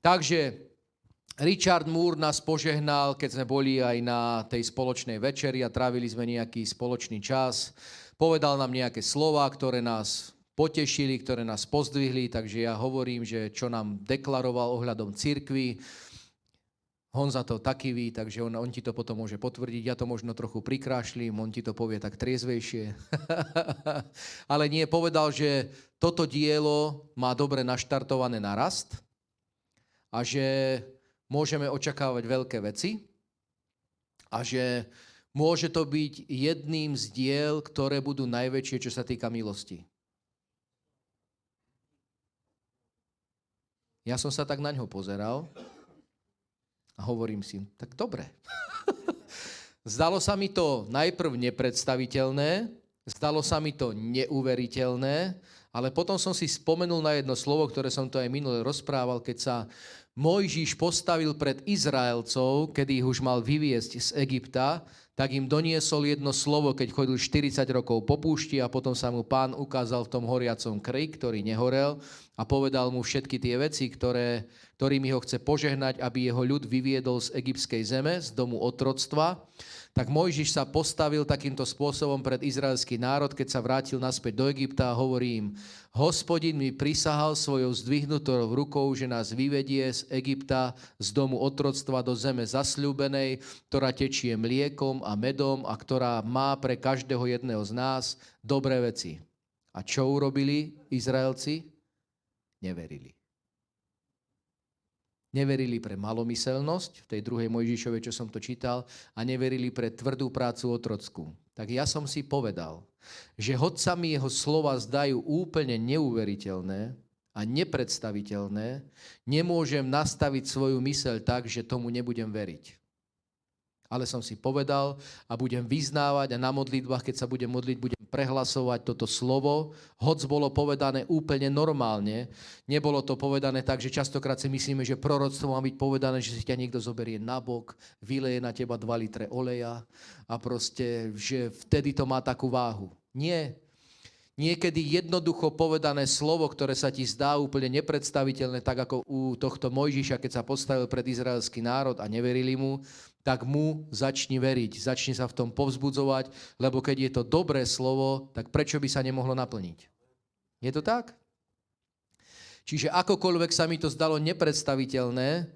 Takže Richard Moore nás požehnal, keď sme boli aj na tej spoločnej večeri a trávili sme nejaký spoločný čas. Povedal nám nejaké slová, ktoré nás potešili, ktoré nás pozdvihli, takže ja hovorím, že čo nám deklaroval ohľadom cirkvi. Honza to taký ví, takže on ti to potom môže potvrdiť. Ja to možno trochu prikrášlim, on ti to povie tak triezvejšie. Ale nie, povedal, že toto dielo má dobre naštartované na rast a že môžeme očakávať veľké veci a že môže to byť jedným z diel, ktoré budú najväčšie, čo sa týka milosti. Ja som sa tak na ňo pozeral a hovorím si, tak dobre. Zdalo sa mi to najprv nepredstaviteľné, zdalo sa mi to neuveriteľné, ale potom som si spomenul na jedno slovo, ktoré som to aj minule rozprával, keď sa Mojžiš postavil pred Izraelcov, kedy ich už mal vyviesť z Egypta, tak im doniesol jedno slovo, keď chodil 40 rokov po púšti a potom sa mu Pán ukázal v tom horiacom kreji, ktorý nehorel a povedal mu všetky tie veci, ktorými ho chce požehnať, aby jeho ľud vyviedol z egyptskej zeme, z domu otroctva. Tak Mojžiš sa postavil takýmto spôsobom pred izraelský národ, keď sa vrátil naspäť do Egypta a hovorí im, Hospodin mi prisahal svojou zdvihnutou rukou, že nás vyvedie z Egypta, z domu otroctva do zeme zasľúbenej, ktorá tečie mliekom a medom a ktorá má pre každého jedného z nás dobré veci. A čo urobili Izraelci? Neverili. Neverili pre malomyselnosť, v tej druhej Mojžišovej, čo som to čítal, a neverili pre tvrdú prácu otrockú. Tak ja som si povedal, že hoď sa mi jeho slova zdajú úplne neuveriteľné a nepredstaviteľné, nemôžem nastaviť svoju myseľ tak, že tomu nebudem veriť. Ale som si povedal a budem vyznávať a na modlitbách, keď sa budem modliť, budem prehlasovať toto slovo, hoc bolo povedané úplne normálne. Nebolo to povedané tak, že častokrát si myslíme, že proroctvo má byť povedané, že si ťa niekto zoberie nabok, vyleje na teba 2 litre oleja a proste, že vtedy to má takú váhu. Nie. Niekedy jednoducho povedané slovo, ktoré sa ti zdá úplne nepredstaviteľné, tak ako u tohto Mojžiša, keď sa postavil pred izraelský národ a neverili mu, tak mu začni veriť, začni sa v tom povzbudzovať, lebo keď je to dobré slovo, tak prečo by sa nemohlo naplniť? Je to tak? Čiže akokoľvek sa mi to zdalo nepredstaviteľné,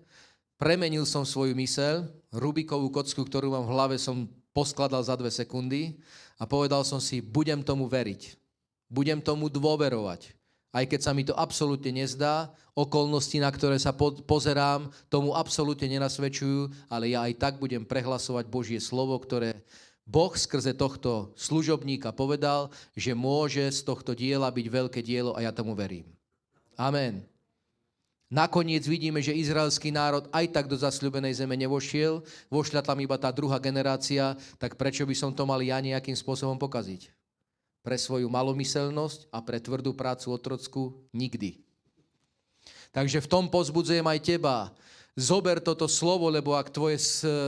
premenil som svoju myseľ, Rubikovú kocku, ktorú mám v hlave, som poskladal za 2 sekundy a povedal som si, budem tomu veriť, budem tomu dôverovať. Aj keď sa mi to absolútne nezdá, okolnosti, na ktoré sa pozerám, tomu absolútne nenasvedčujú, ale ja aj tak budem prehlasovať Božie slovo, ktoré Boh skrze tohto služobníka povedal, že môže z tohto diela byť veľké dielo a ja tomu verím. Amen. Nakoniec vidíme, že izraelský národ aj tak do zasľúbenej zeme nevošiel, vošla tam iba tá druhá generácia, tak prečo by som to mal ja nejakým spôsobom pokaziť? Pre svoju malomyselnosť a pre tvrdú prácu otrockú nikdy. Takže v tom povzbudzujem aj teba. Zober toto slovo, lebo ak tvoje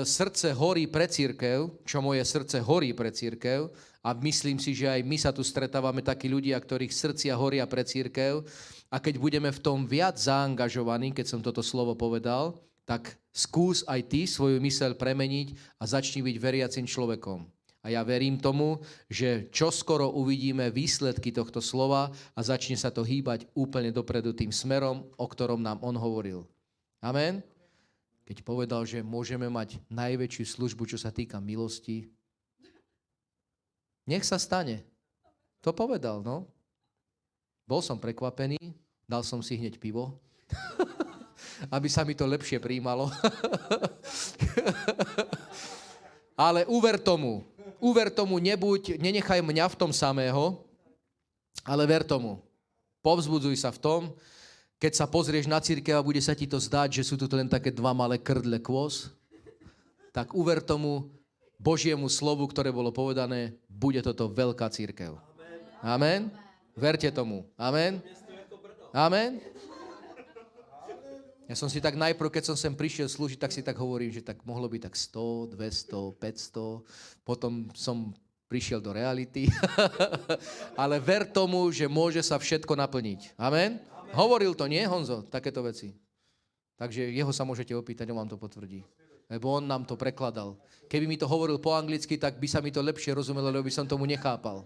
srdce horí pre cirkev, čo moje srdce horí pre cirkev, a myslím si, že aj my sa tu stretávame takí ľudia, ktorých srdcia horia pre cirkev, a keď budeme v tom viac zaangažovaní, keď som toto slovo povedal, tak skús aj ty svoju myseľ premeniť a začni byť veriacim človekom. A ja verím tomu, že čoskoro uvidíme výsledky tohto slova a začne sa to hýbať úplne dopredu tým smerom, o ktorom nám on hovoril. Amen? Keď povedal, že môžeme mať najväčšiu službu, čo sa týka milosti, nech sa stane. To povedal, no. Bol som prekvapený, dal som si hneď pivo, aby sa mi to lepšie prijímalo. Ale uver tomu, nenechaj mňa v tom samého, ale ver tomu. Povzbudzuj sa v tom, keď sa pozrieš na cirkev a bude sa ti to zdať, že sú tu len také 2 malé krdle kôz, tak uver tomu Božiemu slovu, ktoré bolo povedané, bude toto veľká cirkev. Amen? Verte tomu. Amen? Amen? Ja som si tak najprv, keď som sem prišiel slúžiť, tak si tak hovorím, že tak mohlo byť tak 100, 200, 500. Potom som prišiel do reality. Ale ver tomu, že môže sa všetko naplniť. Amen? Hovoril to, nie, Honzo, takéto veci? Takže jeho sa môžete opýtať, on vám to potvrdí. Lebo on nám to prekladal. Keby mi to hovoril po anglicky, tak by sa mi to lepšie rozumelo, lebo by som tomu nechápal.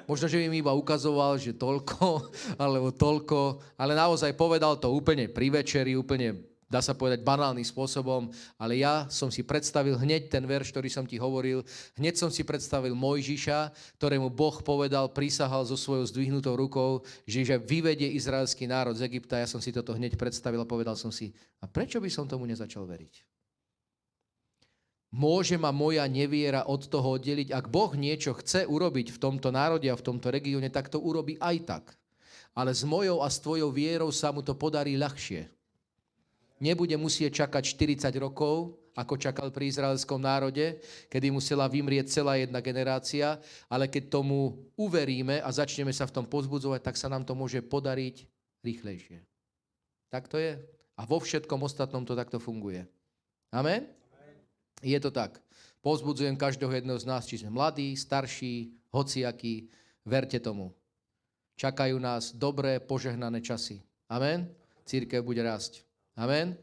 Možno, že by mi iba ukazoval, že toľko, alebo toľko, ale naozaj povedal to úplne pri večeri, úplne, dá sa povedať, banálnym spôsobom, ale ja som si predstavil hneď ten verš, ktorý som ti hovoril, hneď som si predstavil Mojžiša, ktorému Boh povedal, prisahal so svojou zdvihnutou rukou, že vyvedie izraelský národ z Egypta. Ja som si toto hneď predstavil a povedal som si, a prečo by som tomu nezačal veriť? Môže ma moja neviera od toho oddeliť? Ak Boh niečo chce urobiť v tomto národe a v tomto regióne, tak to urobí aj tak. Ale s mojou a s tvojou vierou sa mu to podarí ľahšie. Nebude musieť čakať 40 rokov, ako čakal pri izraelskom národe, kedy musela vymrieť celá jedna generácia, ale keď tomu uveríme a začneme sa v tom povzbudzovať, tak sa nám to môže podariť rýchlejšie. Tak to je. A vo všetkom ostatnom to takto funguje. Amen? Je to tak. Povzbudzujem každého jedného z nás, či sme mladí, starší, hociakí, verte tomu. Čakajú nás dobré, požehnané časy. Amen? Cirkev bude rásť. Amen?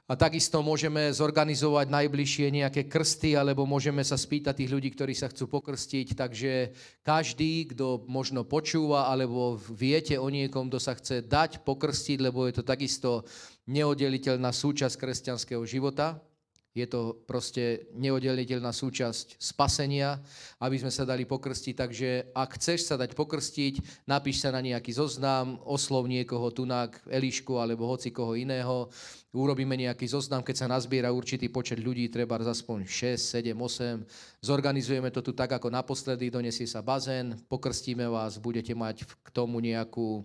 A takisto môžeme zorganizovať najbližšie nejaké krsty, alebo môžeme sa spýtať tých ľudí, ktorí sa chcú pokrstiť. Takže každý, kto možno počúva, alebo viete o niekom, kto sa chce dať pokrstiť, lebo je to takisto neoddeliteľná súčasť kresťanského života. Je to proste neoddeliteľná súčasť spasenia, aby sme sa dali pokrstiť. Takže ak chceš sa dať pokrstiť, napíš sa na nejaký zoznam, oslov niekoho, tunák, Elišku alebo hoci koho iného. Urobíme nejaký zoznam, keď sa nazbiera určitý počet ľudí, treba aspoň 6, 7, 8. Zorganizujeme to tu tak, ako naposledy, donesie sa bazén, pokrstíme vás, budete mať k tomu nejakú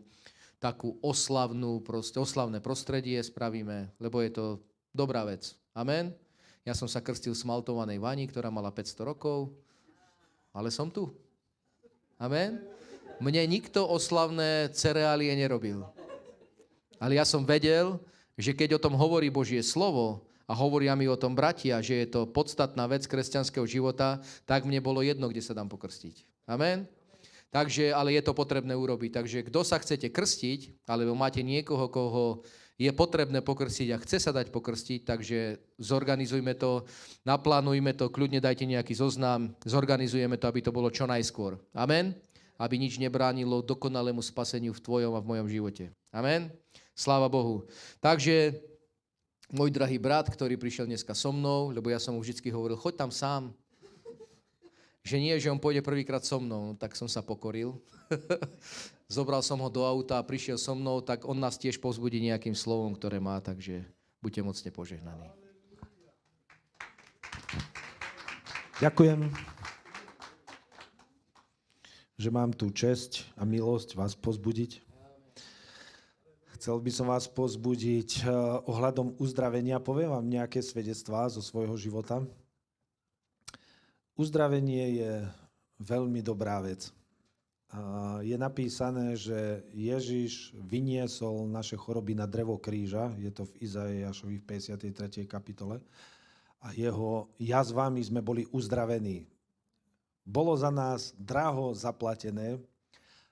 takú oslavné prostredie spravíme, lebo je to dobrá vec. Amen. Ja som sa krstil v smaltovanej vani, ktorá mala 500 rokov, ale som tu. Amen? Mne nikto oslavné cereálie nerobil. Ale ja som vedel, že keď o tom hovorí Božie slovo a hovoria mi o tom bratia, že je to podstatná vec kresťanského života, tak mne bolo jedno, kde sa dám pokrstiť. Amen? Takže, ale je to potrebné urobiť. Takže kto sa chcete krstiť, alebo máte niekoho, koho je potrebné pokrstiť a chce sa dať pokrstiť, takže zorganizujme to, naplánujme to, kľudne dajte nejaký zoznam, zorganizujeme to, aby to bolo čo najskôr. Amen? Aby nič nebránilo dokonalému spaseniu v tvojom a v mojom živote. Amen? Sláva Bohu. Takže môj drahý brat, ktorý prišiel dneska so mnou, lebo ja som mu vždycky hovoril, choď tam sám. Že nie, že on pôjde prvýkrát so mnou, tak som sa pokoril. Zobral som ho do auta a prišiel so mnou, tak on nás tiež povzbudí nejakým slovom, ktoré má, takže buďte mocne požehnaní. Ďakujem, že mám tú česť a milosť vás povzbudiť. Chcel by som vás povzbudiť ohľadom uzdravenia. Poviem vám nejaké svedectvá zo svojho života. Uzdravenie je veľmi dobrá vec. Je napísané, že Ježiš vyniesol naše choroby na drevo kríža, je to v Izaiášovi v 53. kapitole, a jeho jazvami sme boli uzdravení. Bolo za nás draho zaplatené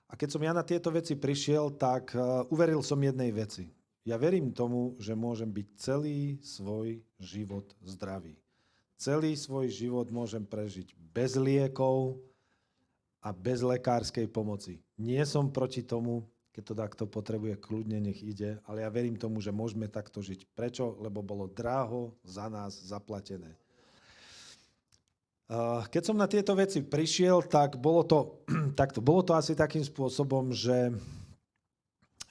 a keď som ja na tieto veci prišiel, tak uveril som jednej veci. Ja verím tomu, že môžem byť celý svoj život zdravý. Celý svoj život môžem prežiť bez liekov a bez lekárskej pomoci. Nie som proti tomu, keď to takto potrebuje, kľudne nech ide, ale ja verím tomu, že môžeme takto žiť. Prečo? Lebo bolo draho za nás zaplatené. Keď som na tieto veci prišiel, tak bolo to asi takým spôsobom, že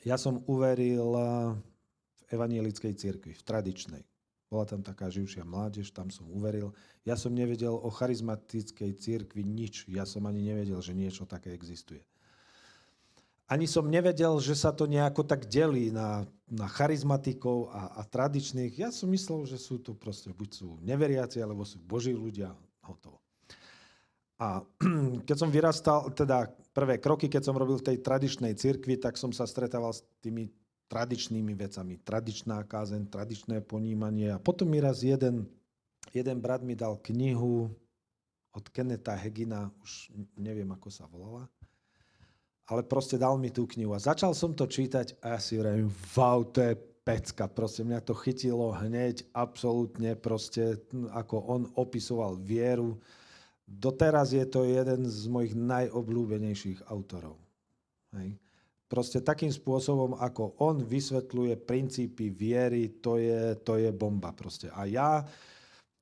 ja som uveril v evanielickej cirkvi, v tradičnej. Bola tam taká živšia mládež, tam som uveril. Ja som nevedel o charizmatickej cirkvi nič. Ja som ani nevedel, že niečo také existuje. Ani som nevedel, že sa to nejako tak delí na charizmatikov a tradičných. Ja som myslel, že sú tu proste, buď sú neveriaci, alebo sú boží ľudia. Hotovo. A keď som vyrastal, teda prvé kroky, keď som robil v tej tradičnej cirkvi, tak som sa stretával s tými tradičnými vecami. Tradičná kázeň, tradičné ponímanie. A potom mi raz jeden brat mi dal knihu od Kennetha Hagina, už neviem, ako sa volala, ale proste dal mi tú knihu. A začal som to čítať a ja si hovorím, wow, to je pecka, proste mňa to chytilo hneď, absolútne proste, ako on opisoval vieru. Doteraz je to jeden z mojich najobľúbenejších autorov. Hej. Proste takým spôsobom, ako on vysvetľuje princípy viery, to je bomba proste. A ja,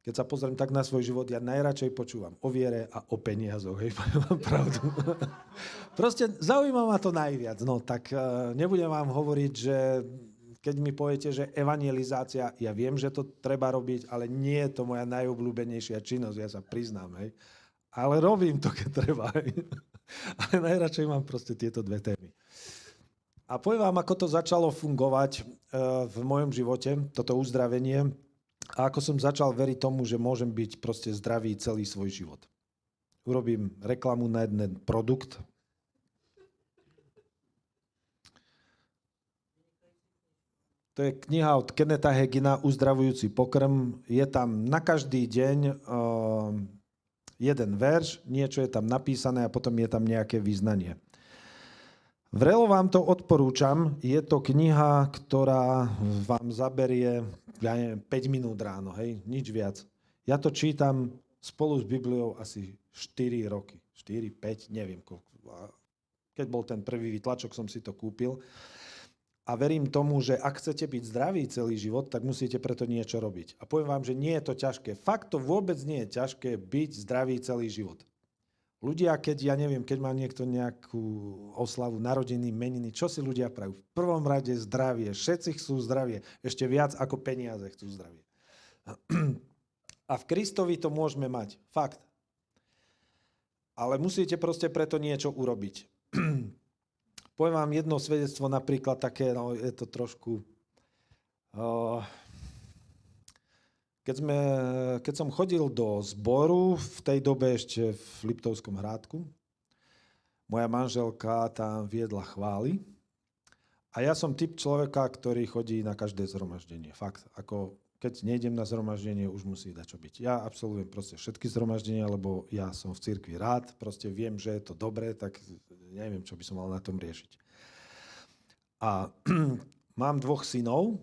keď sa pozriem tak na svoj život, ja najradšej počúvam o viere a o peniazoch, hej, mám pravdu. Proste zaujíma ma to najviac. No tak nebudem vám hovoriť, že keď mi poviete, že evangelizácia, ja viem, že to treba robiť, ale nie je to moja najobľúbenejšia činnosť, ja sa priznám, hej. Ale robím to, keď treba, hej. Ale najradšej mám proste tieto dve témy. A poviem vám, ako to začalo fungovať v mojom živote, toto uzdravenie, a ako som začal veriť tomu, že môžem byť proste zdravý celý svoj život. Urobím reklamu na jeden produkt. To je kniha od Kennetha Hagina Uzdravujúci pokrm. Je tam na každý deň jeden verš, niečo je tam napísané a potom je tam nejaké vyznanie. Vrelo vám to odporúčam. Je to kniha, ktorá vám zaberie, ja neviem, 5 minút ráno, hej, nič viac. Ja to čítam spolu s Bibliou asi 4 roky. 4, 5, neviem koľko. Keď bol ten prvý výtlačok, som si to kúpil. A verím tomu, že ak chcete byť zdraví celý život, tak musíte preto niečo robiť. A poviem vám, že nie je to ťažké. Fakt to vôbec nie je ťažké byť zdravý celý život. Ľudia, keď má niekto nejakú oslavu, narodiny, meniny, čo si ľudia prajú? V prvom rade zdravie. Všetci chcú zdravie. Ešte viac ako peniaze chcú zdravie. A v Kristovi to môžeme mať. Fakt. Ale musíte proste preto niečo urobiť. Poviem vám jedno svedectvo, napríklad také, no je to trošku... Keď som chodil do zboru, v tej dobe ešte v Liptovskom Hrádku, moja manželka tam viedla chvály a ja som typ človeka, ktorý chodí na každé zhromaždenie. Fakt, ako keď nejdem na zhromaždenie, už musí dať čo byť. Ja absolvujem proste všetky zhromaždenia, lebo ja som v cirkvi rád, proste viem, že je to dobré, tak neviem, čo by som mal na tom riešiť. A mám 2 synov,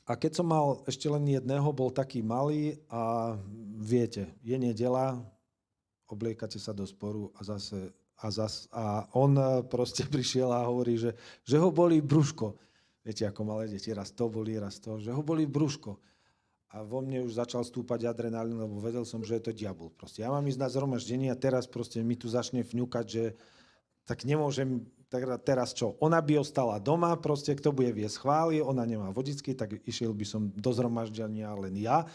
a keď som mal ešte len jedného, bol taký malý a viete, je nedeľa, obliekate sa do sporu a on proste prišiel a hovorí, že ho bolí brúško. Viete, ako malé deti, raz to bolí, raz to, že ho bolí brúško. A vo mne už začal stúpať adrenalín, lebo vedel som, že je to diabol. Proste ja mám ísť na zhromaždenie a teraz proste mi tu začne fňukať, že tak nemôžem, teraz čo? Ona by ostala doma, proste kto bude viesť chvály, ona nemá vodičky, tak išiel by som do zhromaždenia len ja.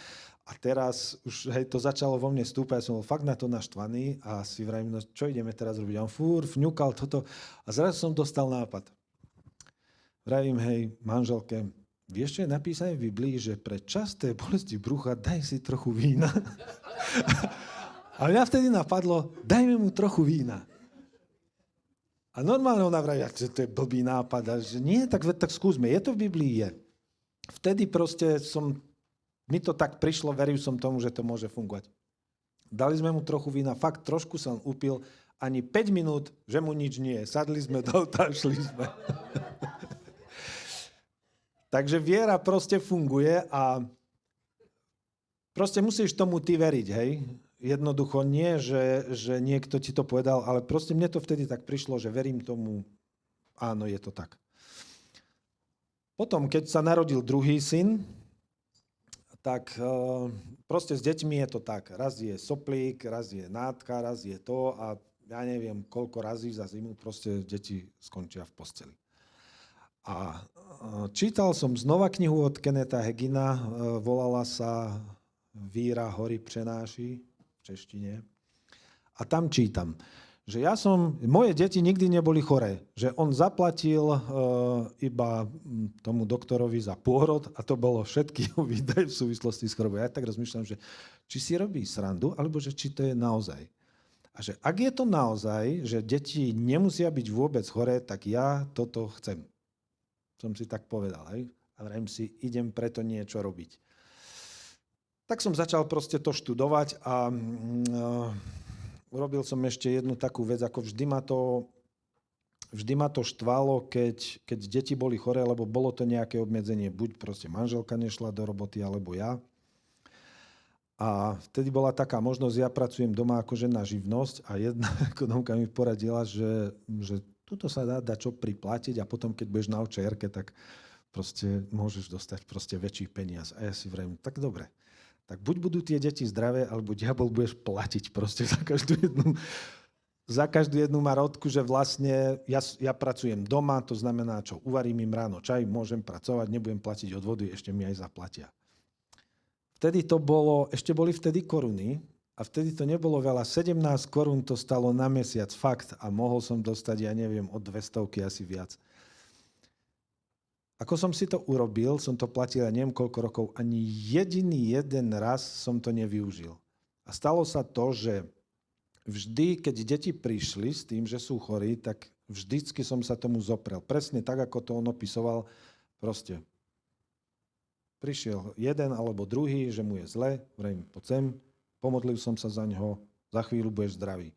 A teraz už to začalo vo mne stúpať, ja som bol fakt na to naštvaný a si vravím, no čo ideme teraz robiť? On fúr, fňukal toto a zrazu som dostal nápad. Vravím, hej, manželke, vieš, čo je napísané v Biblii, že pre časté bolesti brucha daj si trochu vína. A mňa vtedy napadlo, dajme mu trochu vína. A normálne ona vraví, že to je blbý nápad, a že nie, tak skúsme, je to v Biblii, je. Vtedy proste mi to tak prišlo, veril som tomu, že to môže fungovať. Dali sme mu trochu vína, fakt trošku som upil, ani 5 minút, že mu nič nie je. Sadli sme do auta, šli sme. Takže viera proste funguje a proste musíš tomu ty veriť, hej. Jednoducho nie, že niekto ti to povedal, ale proste mne to vtedy tak prišlo, že verím tomu, áno, je to tak. Potom, keď sa narodil druhý syn, tak proste s deťmi je to tak. Raz je soplík, raz je nátka, raz je to a ja neviem, koľko razy za zimu proste deti skončia v posteli. A čítal som znova knihu od Kennetha Hagina, volala sa Víra hory prenáši, v češtine. A tam čítam, že moje deti nikdy neboli choré, že on zaplatil iba tomu doktorovi za pôrod a to bolo všetky jeho výdaje v súvislosti s chorobou. Ja tak rozmýšľam, že či si robí srandu, alebo že či to je naozaj. A že ak je to naozaj, že deti nemusia byť vôbec choré, tak ja toto chcem. Som si tak povedal, hej? A vrajím si, idem preto niečo robiť. Tak som začal proste to študovať a urobil som ešte jednu takú vec, ako vždy ma to vždy ma to štvalo, keď deti boli choré, lebo bolo to nejaké obmedzenie. Buď proste manželka nešla do roboty, alebo ja. A vtedy bola taká možnosť, ja pracujem doma akože na živnosť a jedna ekonomka mi poradila, že tuto sa dá čo priplatiť a potom, keď budeš na očerke, tak proste môžeš dostať proste väčší peniaz. A ja si vrajím, tak dobre. Tak buď budú tie deti zdravé, alebo diabol budeš platiť proste za každú jednu marodku, že vlastne ja pracujem doma, to znamená, čo uvarím im ráno čaj, môžem pracovať, nebudem platiť odvody, ešte mi aj zaplatia. Vtedy to bolo, ešte boli vtedy koruny a vtedy to nebolo veľa, 17 korún to stalo na mesiac, fakt, a mohol som dostať, ja neviem, od 200 asi viac. Ako som si to urobil, som to platil, ja neviem koľko rokov, ani jediný jeden raz som to nevyužil. A stalo sa to, že vždy, keď deti prišli s tým, že sú chorí, tak vždycky som sa tomu zoprel. Presne tak, ako to on opisoval. Proste prišiel jeden alebo druhý, že mu je zle, vrejme, poď sem, pomodlil som sa za ňoho, za chvíľu budeš zdravý.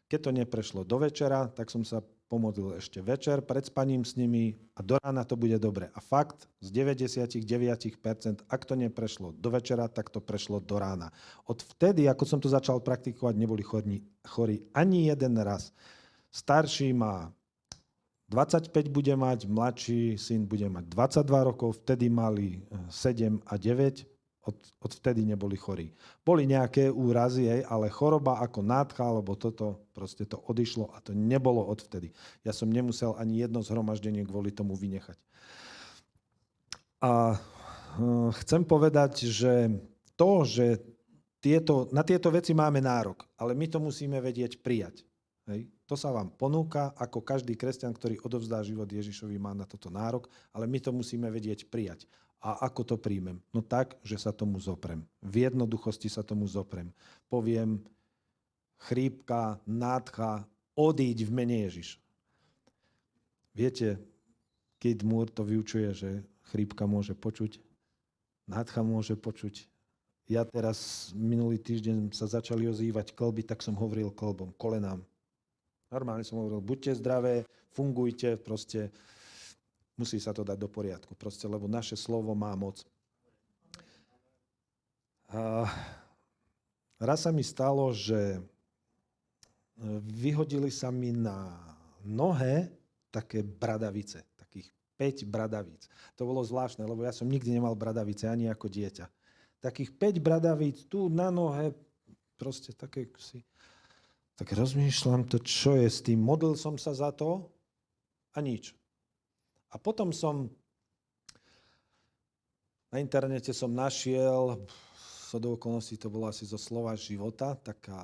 Keď to neprešlo do večera, tak som sa pomodlil ešte večer pred spaním s nimi a do rána to bude dobre. A fakt, z 99%, ak to neprešlo do večera, tak to prešlo do rána. Od vtedy, ako som to začal praktikovať, neboli chorí ani jeden raz. Starší má 25 bude mať, mladší syn bude mať 22 rokov, vtedy mali 7 a 9, od vtedy neboli chorí. Boli nejaké úrazy, ale choroba ako nádcha, alebo toto, proste to odišlo a to nebolo odvtedy. Ja som nemusel ani jedno zhromaždenie kvôli tomu vynechať. A chcem povedať, že to, že na tieto veci máme nárok, ale my to musíme vedieť prijať. Hej. To sa vám ponúka, ako každý kresťan, ktorý odovzdá život Ježišovi, má na toto nárok, ale my to musíme vedieť prijať. A ako to príjmem? No tak, že sa tomu zoprem. V jednoduchosti sa tomu zoprem. Poviem, chrípka, nádcha, odíď v mene Ježiš. Viete, Keith Moore to vyučuje, že chrípka môže počuť, nádcha môže počuť. Ja teraz minulý týždeň sa začali ozývať kĺby, tak som hovoril kĺbom, kolenám. Normálne som hovoril, buďte zdravé, fungujte, proste musí sa to dať do poriadku, proste, lebo naše slovo má moc. Raz sa mi stalo, že vyhodili sa mi na nohe také bradavice, takých 5 bradavíc. To bolo zvláštne, lebo ja som nikdy nemal bradavice, ani ako dieťa. Takých 5 bradavíc tu na nohe, proste také si... Tak rozmýšľam to, čo je s tým. Modlil som sa za to a nič. A potom na internete som našiel, do okolností to bolo asi zo Slova života,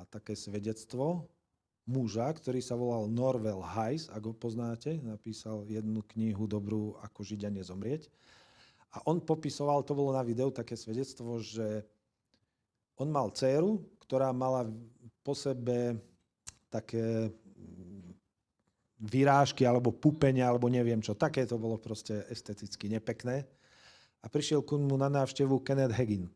také svedectvo muža, ktorý sa volal Norvel Heiss, ak ho poznáte, napísal jednu knihu dobrú, ako žiť a nezomrieť. A on popisoval, to bolo na videu, také svedectvo, že on mal dcéru, ktorá mala po sebe také vyrážky alebo pupene, alebo neviem čo. Také to bolo proste esteticky nepekné. A prišiel ku mu na návštevu Kenneth Hagin.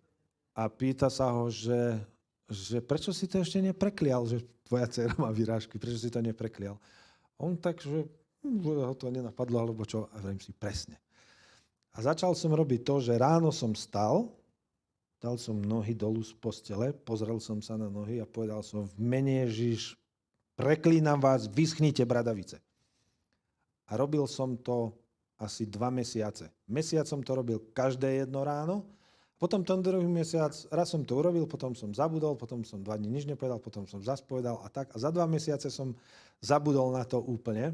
A pýta sa ho, že prečo si to ešte nepreklial, že tvoja dcera má vyrážky, prečo si to nepreklial. On tak, že ho to nenapadlo, alebo čo, a viem si presne. A začal som robiť to, že ráno som stal, dal som nohy dolu z postele, pozrel som sa na nohy a povedal som, v mene Ježiš, preklínam vás, vyschnite bradavice. A robil som to asi 2 mesiace. Mesiac som to robil každé jedno ráno, potom ten druhý mesiac, raz som to urobil, potom som zabudol, potom som 2 dní nič nepovedal, potom som zas povedal a tak. A za 2 mesiace som zabudol na to úplne.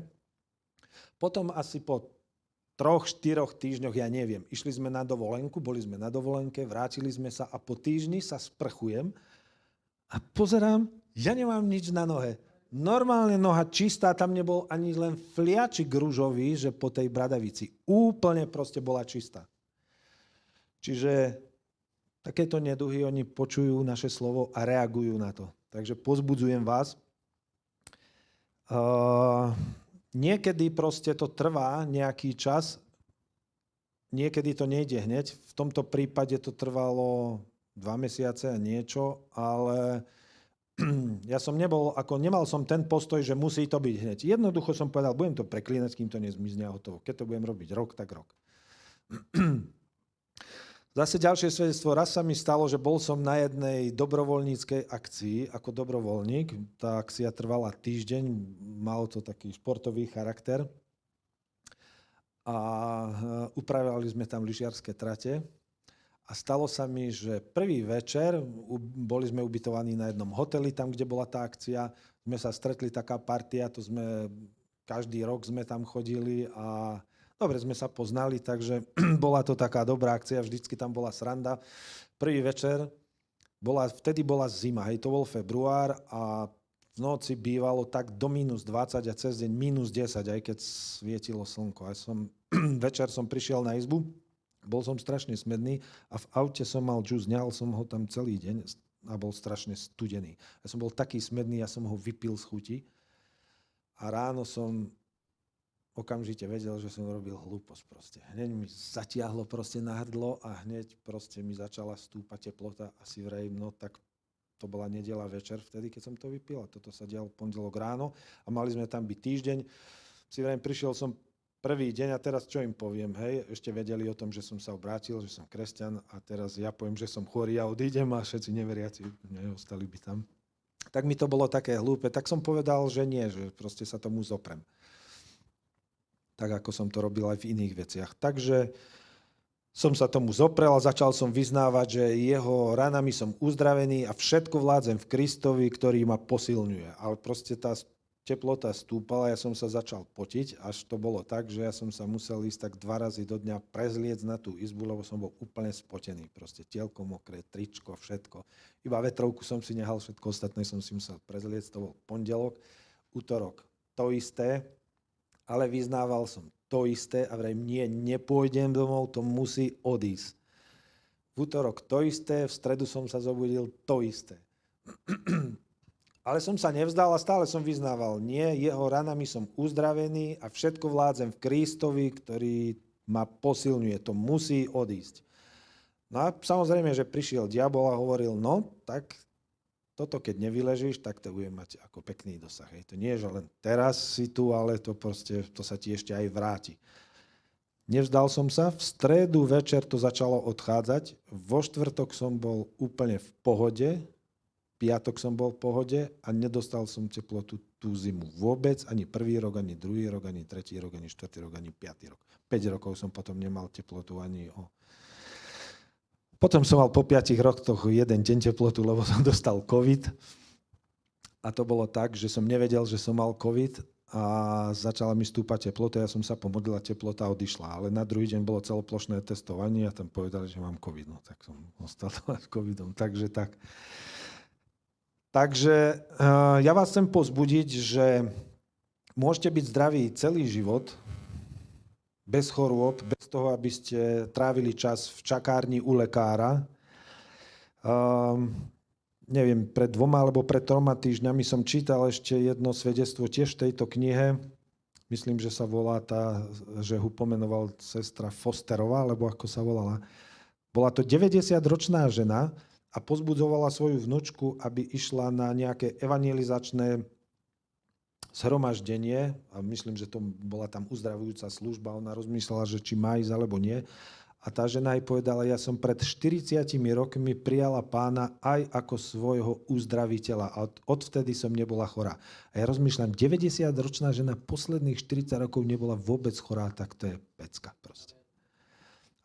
Potom asi po 3-4 týždňoch, ja neviem, išli sme na dovolenku, boli sme na dovolenke, vrátili sme sa a po týždni sa sprchujem a pozerám, ja nemám nič na nohe. Normálne noha čistá, tam nebol ani len fliačik ružový, že po tej bradavici. Úplne proste bola čistá. Čiže takéto neduhy, oni počujú naše slovo a reagujú na to. Takže pozbudzujem vás. Niekedy proste to trvá nejaký čas, niekedy to nejde hneď. V tomto prípade to trvalo 2 mesiace a niečo, ale ja som nemal som ten postoj, že musí to byť hneď. Jednoducho som povedal, budem to preklínať, kým to nezmizne a hotovo. Keď to budem robiť rok, tak rok. Zase ďalšie svedectvo. Raz sa mi stalo, že bol som na jednej dobrovoľníckej akcii ako dobrovoľník. Tá akcia trvala týždeň, malo to taký športový charakter. A upravovali sme tam lyžiarske trate. A stalo sa mi, že prvý večer, boli sme ubytovaní na jednom hoteli, tam, kde bola tá akcia, sme sa stretli, taká partia, každý rok sme tam chodili a dobre sme sa poznali, takže bola to taká dobrá akcia, vždycky tam bola sranda. Prvý večer, vtedy bola zima, to bol február a v noci bývalo tak do -20 a cez deň -10, aj keď svietilo slnko. Večer som prišiel na izbu, bol som strašne smedný a v aute som mal džús, ňal som ho tam celý deň a bol strašne studený. Ja som bol taký smedný, ja som ho vypil z chuti a ráno som okamžite vedel, že som robil hlúposť proste. Hneď mi zatiahlo proste na hrdlo a hneď proste mi začala stúpať teplota a si vrejím, no tak to bola nedeľa večer vtedy, keď som to vypil a toto sa dialo pondelok ráno a mali sme tam byť týždeň. Si vrejím, prišiel som prvý deň a teraz čo im poviem, hej, ešte vedeli o tom, že som sa obrátil, že som kresťan a teraz ja poviem, že som chorý a odídem a všetci neveriaci ostali by tam. Tak mi to bolo také hlúpe, tak som povedal, že nie, že proste sa tomu zoprem. Tak ako som to robil aj v iných veciach. Takže som sa tomu zoprel a začal som vyznávať, že jeho ranami som uzdravený a všetko vládzem v Kristovi, ktorý ma posilňuje. Ale proste tá teplota stúpala, ja som sa začal potiť, až to bolo tak, že ja som sa musel ísť tak 2 razy do dňa prezliec na tú izbu, lebo som bol úplne spotený. Proste tielko mokré, tričko, všetko. Iba vetrovku som si nehal, všetko ostatné som si musel prezliec. To bol pondelok, utorok to isté, ale vyznával som to isté a vrajím, nie, nepôjdem domov, to musí odísť. V utorok to isté, v stredu som sa zobudil to isté. Ale som sa nevzdal a stále som vyznával, nie, jeho ranami som uzdravený a všetko vládzem v Kristovi, ktorý ma posilňuje. To musí odísť. No a samozrejme, že prišiel diabol a hovoril, no tak toto keď nevyležíš, tak to bude mať ako pekný dosah. Hej. To nie je, že len teraz si tu, ale to sa ti ešte aj vráti. Nevzdal som sa, v stredu večer to začalo odchádzať, vo štvrtok som bol úplne v pohode, piatok som bol v pohode a nedostal som teplotu tú zimu vôbec, ani prvý rok, ani druhý rok, ani tretí rok, ani štvrtý rok, ani piatý rok. 5 rokov som potom nemal teplotu ani o... Potom som mal po 5 rokoch jeden deň teplotu, lebo som dostal COVID. A to bolo tak, že som nevedel, že som mal COVID a začala mi stúpať teplota. Ja som sa pomodlil a teplota odišla. Ale na druhý deň bolo celoplošné testovanie a tam povedali, že mám COVID. No tak som ostal s COVIDom. Takže tak. Takže ja vás chcem povzbudiť, že môžete byť zdraví celý život, bez chorôb, bez toho, aby ste trávili čas v čakárni u lekára. Neviem, pred 2 alebo pred 3 týždňami som čítal ešte jedno svedectvo tiež v tejto knihe. Myslím, že sa volá že ho pomenoval sestra Fosterová, alebo ako sa volala. Bola to 90-ročná žena, a pozbudzovala svoju vnučku, aby išla na nejaké evangelizačné zhromaždenie a myslím, že to bola tam uzdravujúca služba. Ona rozmýšľala, že či má ísť alebo nie. A tá žena jej povedala, ja som pred 40 rokmi prijala Pána aj ako svojho uzdraviteľa a odvtedy som nebola chorá. A ja rozmýšľam, 90-ročná žena posledných 40 rokov nebola vôbec chorá, tak to je pecka proste.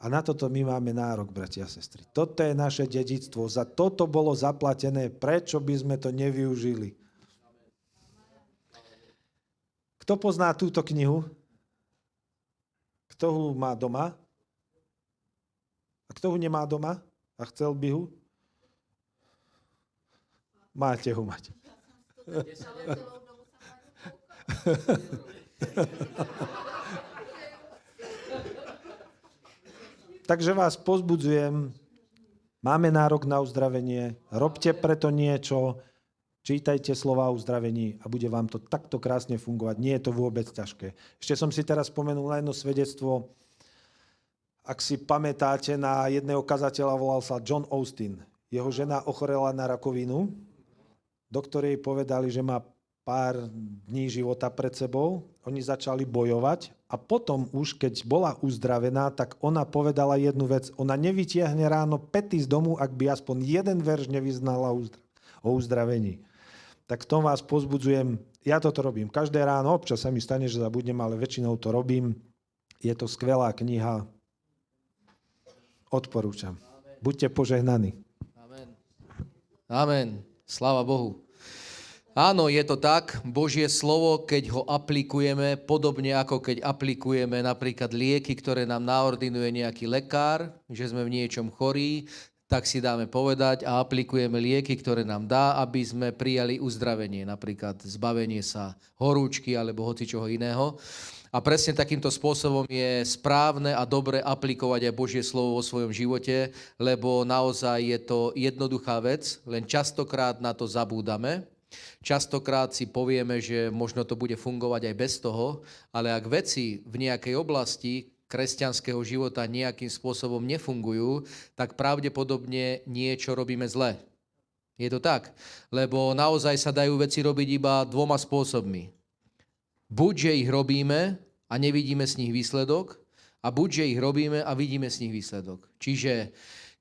A na toto my máme nárok, bratia a sestry. Toto je naše dedičstvo. Za toto bolo zaplatené. Prečo by sme to nevyužili? Kto pozná túto knihu? Kto ho má doma? A kto ho nemá doma? A chcel by ho? Máte ho mať. Takže vás pozbudzujem, máme nárok na uzdravenie, robte preto niečo, čítajte slova o uzdravení a bude vám to takto krásne fungovať. Nie je to vôbec ťažké. Ešte som si teraz spomenul na jedno svedectvo, ak si pamätáte, na jedného kazateľa volal sa John Austin. Jeho žena ochorela na rakovinu, doktori jej povedali, že má pár dní života pred sebou. Oni začali bojovať a potom už, keď bola uzdravená, tak ona povedala jednu vec. Ona nevytiahne ráno pety z domu, ak by aspoň jeden verš nevyznala o uzdravení. Tak v tom vás pozbudzujem. Ja toto robím každé ráno. Občas sa mi stane, že zabudnem, ale väčšinou to robím. Je to skvelá kniha. Odporúčam. Buďte požehnaní. Amen. Amen. Sláva Bohu. Áno, je to tak. Božie slovo, keď ho aplikujeme, podobne ako keď aplikujeme napríklad lieky, ktoré nám naordinuje nejaký lekár, že sme v niečom chorí, tak si dáme povedať a aplikujeme lieky, ktoré nám dá, aby sme prijali uzdravenie, napríklad zbavenie sa horúčky alebo hocičoho iného. A presne takýmto spôsobom je správne a dobre aplikovať aj Božie slovo vo svojom živote, lebo naozaj je to jednoduchá vec, len častokrát na to zabúdame. Častokrát si povieme, že možno to bude fungovať aj bez toho, ale ak veci v nejakej oblasti kresťanského života nejakým spôsobom nefungujú, tak pravdepodobne niečo robíme zle. Je to tak? Lebo naozaj sa dajú veci robiť iba dvoma spôsobmi. Buď, že ich robíme a nevidíme z nich výsledok, a buď, že ich robíme a vidíme z nich výsledok. Čiže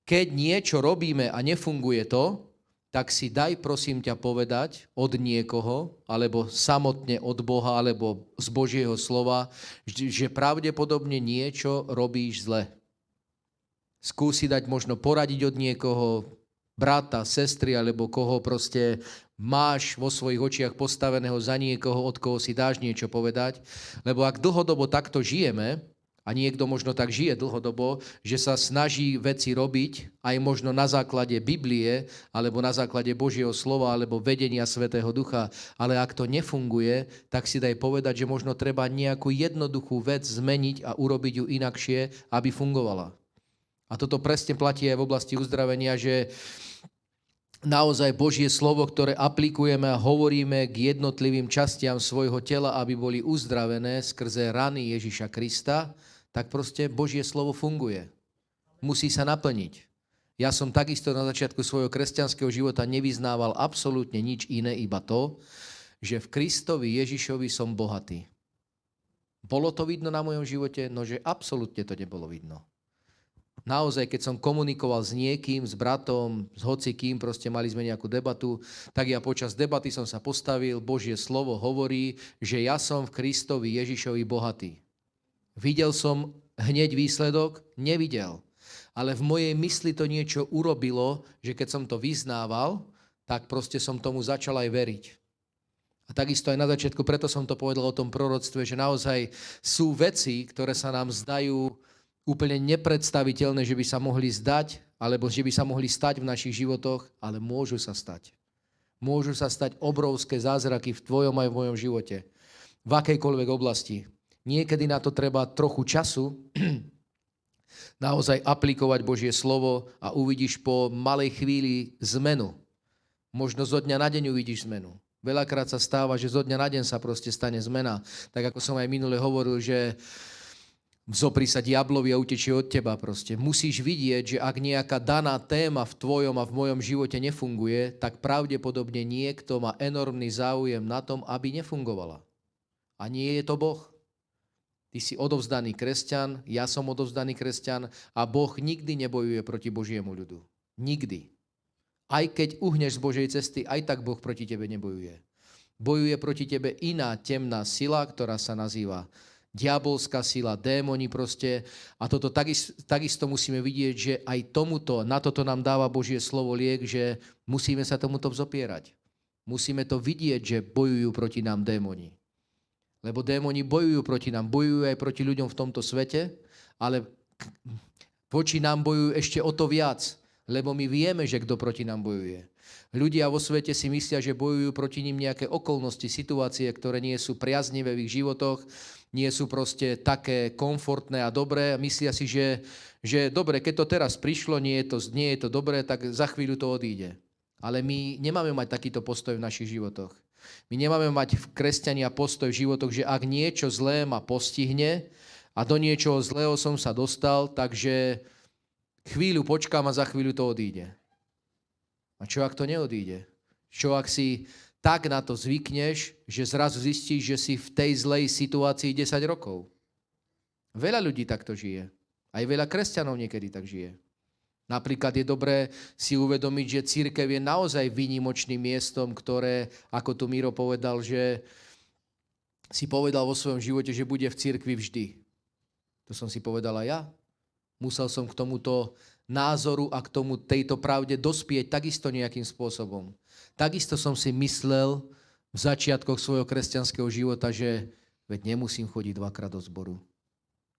keď niečo robíme a nefunguje to, tak si daj, prosím ťa, povedať od niekoho, alebo samotne od Boha, alebo z Božieho slova, že pravdepodobne niečo robíš zle. Skúsi dať možno poradiť od niekoho, brata, sestry, alebo koho proste máš vo svojich očiach postaveného za niekoho, od koho si dáš niečo povedať. Lebo ak dlhodobo takto žijeme, a niekto možno tak žije dlhodobo, že sa snaží veci robiť aj možno na základe Biblie, alebo na základe Božieho slova, alebo vedenia Svätého Ducha, ale ak to nefunguje, tak si daj povedať, že možno treba nejakú jednoduchú vec zmeniť a urobiť ju inakšie, aby fungovala. A toto presne platí aj v oblasti uzdravenia, že naozaj Božie slovo, ktoré aplikujeme a hovoríme k jednotlivým častiam svojho tela, aby boli uzdravené skrze rany Ježiša Krista, tak proste Božie slovo funguje. Musí sa naplniť. Ja som takisto na začiatku svojho kresťanského života nevyznával absolútne nič iné, iba to, že v Kristovi Ježišovi som bohatý. Bolo to vidno na mojom živote? No, že absolútne to nebolo vidno. Naozaj, keď som komunikoval s niekým, s bratom, s hocikým, proste mali sme nejakú debatu, tak ja počas debaty som sa postavil, Božie slovo hovorí, že ja som v Kristovi Ježišovi bohatý. Videl som hneď výsledok? Nevidel. Ale v mojej mysli to niečo urobilo, že keď som to vyznával, tak proste som tomu začal aj veriť. A takisto aj na začiatku, preto som to povedal o tom proroctve, že naozaj sú veci, ktoré sa nám zdajú úplne nepredstaviteľné, že by sa mohli zdať, alebo že by sa mohli stať v našich životoch, ale môžu sa stať. Môžu sa stať obrovské zázraky v tvojom aj v mojom živote. V akejkoľvek oblasti. Niekedy na to treba trochu času, naozaj aplikovať Božie slovo a uvidíš po malej chvíli zmenu. Možno zo dňa na deň uvidíš zmenu. Veľakrát sa stáva, že zo dňa na deň sa proste stane zmena. Tak ako som aj minule hovoril, že zopri sa diablovi a utečie od teba proste. Musíš vidieť, že ak nejaká daná téma v tvojom a v mojom živote nefunguje, tak pravdepodobne niekto má enormný záujem na tom, aby nefungovala. A nie je to Boh. Ty si odovzdaný kresťan, ja som odovzdaný kresťan a Boh nikdy nebojuje proti Božiemu ľudu. Nikdy. Aj keď uhneš z Božej cesty, aj tak Boh proti tebe nebojuje. Bojuje proti tebe iná temná sila, ktorá sa nazýva diabolská sila, démoni proste. A toto takisto musíme vidieť, že aj tomuto, na toto nám dáva Božie slovo liek, že musíme sa tomuto vzopierať. Musíme to vidieť, že bojujú proti nám démoni. Lebo démoni bojujú proti nám, bojujú aj proti ľuďom v tomto svete, ale voči nám bojujú ešte o to viac, lebo my vieme, že kto proti nám bojuje. Ľudia vo svete si myslia, že bojujú proti nim nejaké okolnosti, situácie, ktoré nie sú priaznivé v ich životoch, nie sú proste také komfortné a dobré. Myslia si, že dobre, keď to teraz prišlo, nie je to dobré, tak za chvíľu to odíde. Ale my nemáme mať takýto postoj v našich životoch. My nemáme mať v kresťania postoj v životoch, že ak niečo zlé ma postihne a do niečoho zlého som sa dostal, takže chvíľu počkám a za chvíľu to odíde. A čo ak to neodíde? Čo ak si tak na to zvykneš, že zrazu zistíš, že si v tej zlej situácii 10 rokov. Veľa ľudí takto žije. Aj veľa kresťanov niekedy tak žije. Napríklad je dobré si uvedomiť, že cirkev je naozaj výnimočným miestom, ktoré, ako tu Miro povedal, že si povedal vo svojom živote, že bude v cirkvi vždy. To som si povedal aj ja. Musel som k tomuto názoru a k tejto pravde dospieť takisto nejakým spôsobom. Takisto som si myslel v začiatkoch svojho kresťanského života, že veď nemusím chodiť 2-krát do zboru.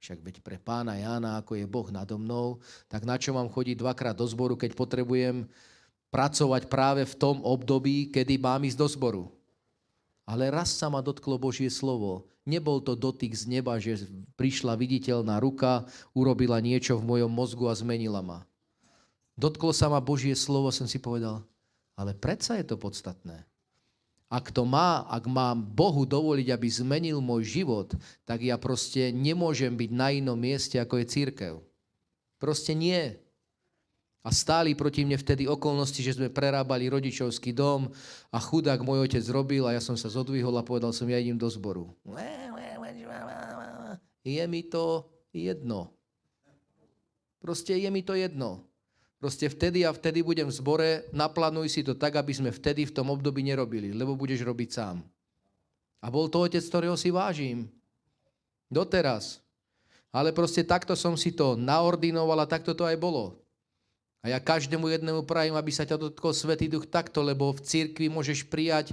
Však veď pre pána Jána, ako je Boh nado mnou, tak na čo mám chodiť 2-krát do zboru, keď potrebujem pracovať práve v tom období, kedy mám ísť do zboru. Ale raz sa ma dotklo Božie slovo. Nebol to dotyk z neba, že prišla viditeľná ruka, urobila niečo v mojom mozgu a zmenila ma. Dotklo sa ma Božie slovo, som si povedal, ale predsa je to podstatné. Ak mám Bohu dovoliť, aby zmenil môj život, tak ja proste nemôžem byť na inom mieste, ako je cirkev. Proste nie. A stáli proti mne vtedy okolnosti, že sme prerábali rodičovský dom a chudák môj otec robil a ja som sa zodvihol a povedal som, ja idem do zboru. Je mi to jedno. Proste je mi to jedno. Proste vtedy budem v zbore, naplánuj si to tak, aby sme vtedy v tom období nerobili, lebo budeš robiť sám. A bol to otec, ktorého si vážim. Doteraz. Ale proste takto som si to naordinoval a takto to aj bolo. A ja každému jednému prajem, aby sa ťa dotkol Svätý Duch takto, lebo v cirkvi môžeš prijať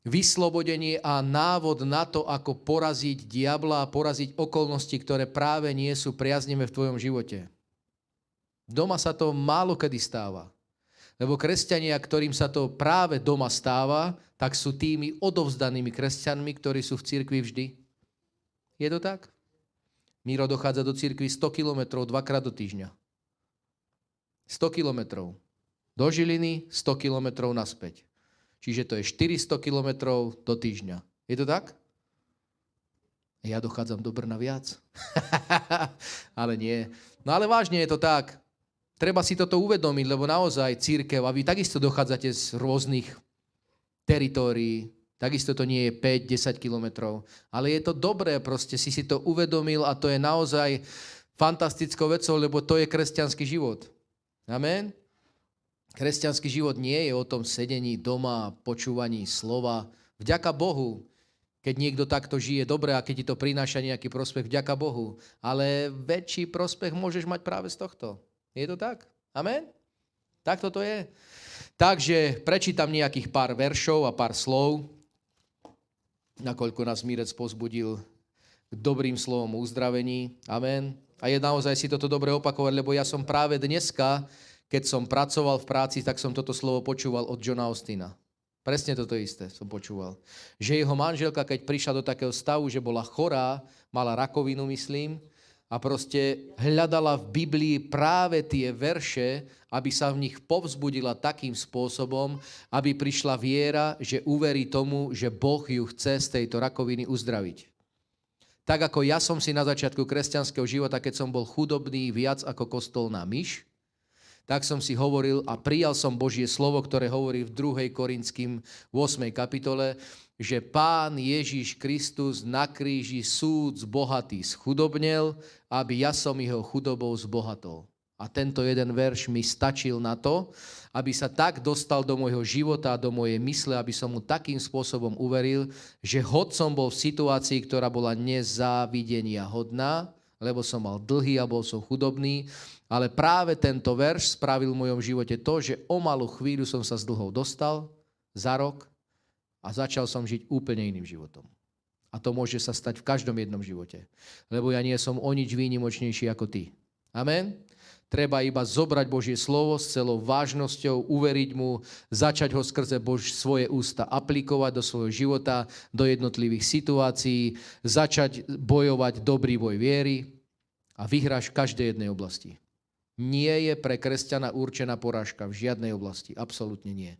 vyslobodenie a návod na to, ako poraziť diabla a poraziť okolnosti, ktoré práve nie sú priaznivé v tvojom živote. Doma sa to málo kedy stáva. Lebo kresťania, ktorým sa to práve doma stáva, tak sú tými odovzdanými kresťanmi, ktorí sú v cirkvi vždy. Je to tak? Miro dochádza do cirkvi 100 kilometrov 2-krát do týždňa. 100 kilometrov. Do Žiliny 100 kilometrov naspäť. Čiže to je 400 kilometrov do týždňa. Je to tak? Ja dochádzam do Brna viac. Ale nie. No ale vážne je to tak. Treba si toto uvedomiť, lebo naozaj cirkev, a vy takisto dochádzate z rôznych teritórií, takisto to nie je 5-10 kilometrov, ale je to dobré, proste si to uvedomil a to je naozaj fantastickou vecou, lebo to je kresťanský život. Amen? Kresťanský život nie je o tom sedení doma a počúvaní slova. Vďaka Bohu, keď niekto takto žije dobre a keď ti to prináša nejaký prospech, vďaka Bohu. Ale väčší prospech môžeš mať práve z tohto. Je to tak? Amen? Tak toto je. Takže prečítam nejakých pár veršov a pár slov, nakoľko nás Mirec povzbudil k dobrým slovom o uzdravení. Amen. A je naozaj si toto dobre opakovať, lebo ja som práve dneska, keď som pracoval v práci, tak som toto slovo počúval od Johna Austina. Presne toto isté som počúval. Že jeho manželka, keď prišla do takého stavu, že bola chorá, mala rakovinu, myslím, a proste hľadala v Biblii práve tie verše, aby sa v nich povzbudila takým spôsobom, aby prišla viera, že uverí tomu, že Boh ju chce z tejto rakoviny uzdraviť. Tak ako ja som si na začiatku kresťanského života, keď som bol chudobný viac ako kostolná myš, tak som si hovoril a prijal som Božie slovo, ktoré hovorí v 2. Korinským 8. kapitole, že Pán Ježiš Kristus na kríži súd bohatý schudobnel, aby ja som jeho chudobou zbohatol. A tento jeden verš mi stačil na to, aby sa tak dostal do môjho života a do mojej mysle, aby som mu takým spôsobom uveril, že hoď som bol v situácii, ktorá bola nezávidenia hodná, lebo som mal dlhy a bol som chudobný, ale práve tento verš spravil v mojom živote to, že o malú chvíľu som sa z dlhov dostal za rok, a začal som žiť úplne iným životom. A to môže sa stať v každom jednom živote. Lebo ja nie som o nič výnimočnejší ako ty. Amen? Treba iba zobrať Božie slovo s celou vážnosťou, uveriť mu, začať ho skrze svoje ústa aplikovať do svojho života, do jednotlivých situácií, začať bojovať dobrý boj viery a vyhráš v každej jednej oblasti. Nie je pre kresťana určená porážka v žiadnej oblasti. Absolútne nie.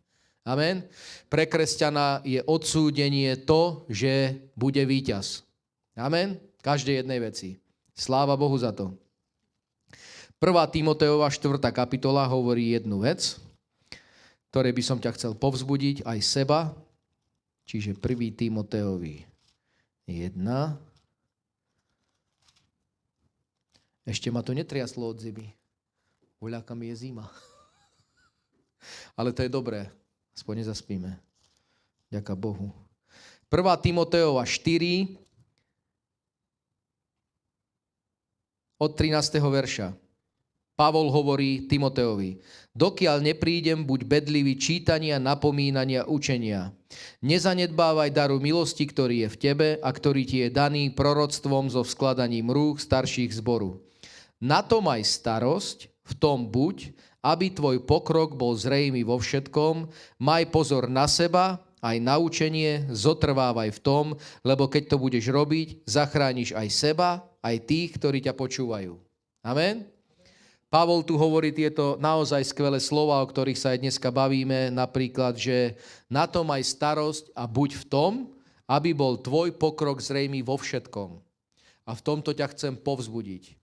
Amen. Pre kresťana je odsúdenie to, že bude víťaz. Amen. Každej jednej veci. Sláva Bohu za to. 1. Timoteova 4. kapitola hovorí jednu vec. ktoré by som ťa chcel povzbudiť, aj seba. Čiže 1. Timoteovi 1. Ešte ma to netriaslo od zimy. Voľaká mi je zima. Ale to je dobré. Aspoň nezaspíme. Ďaká Bohu. 1. Timoteova 4 od 13. verša. Pavol hovorí Timoteovi: dokiaľ neprídem, buď bedlivý čítania, napomínania, učenia. Nezanedbávaj daru milosti, ktorý je v tebe a ktorý ti je daný proroctvom so vskladaním rúk starších zboru. Na to maj starosť, v tom buď, aby tvoj pokrok bol zrejmý vo všetkom, maj pozor na seba, aj na učenie, zotrvávaj v tom, lebo keď to budeš robiť, zachrániš aj seba, aj tých, ktorí ťa počúvajú. Amen? Pavol tu hovorí tieto naozaj skvelé slova, o ktorých sa aj dneska bavíme, napríklad, že na to maj starosť a buď v tom, aby bol tvoj pokrok zrejmý vo všetkom. A v tomto ťa chcem povzbudiť.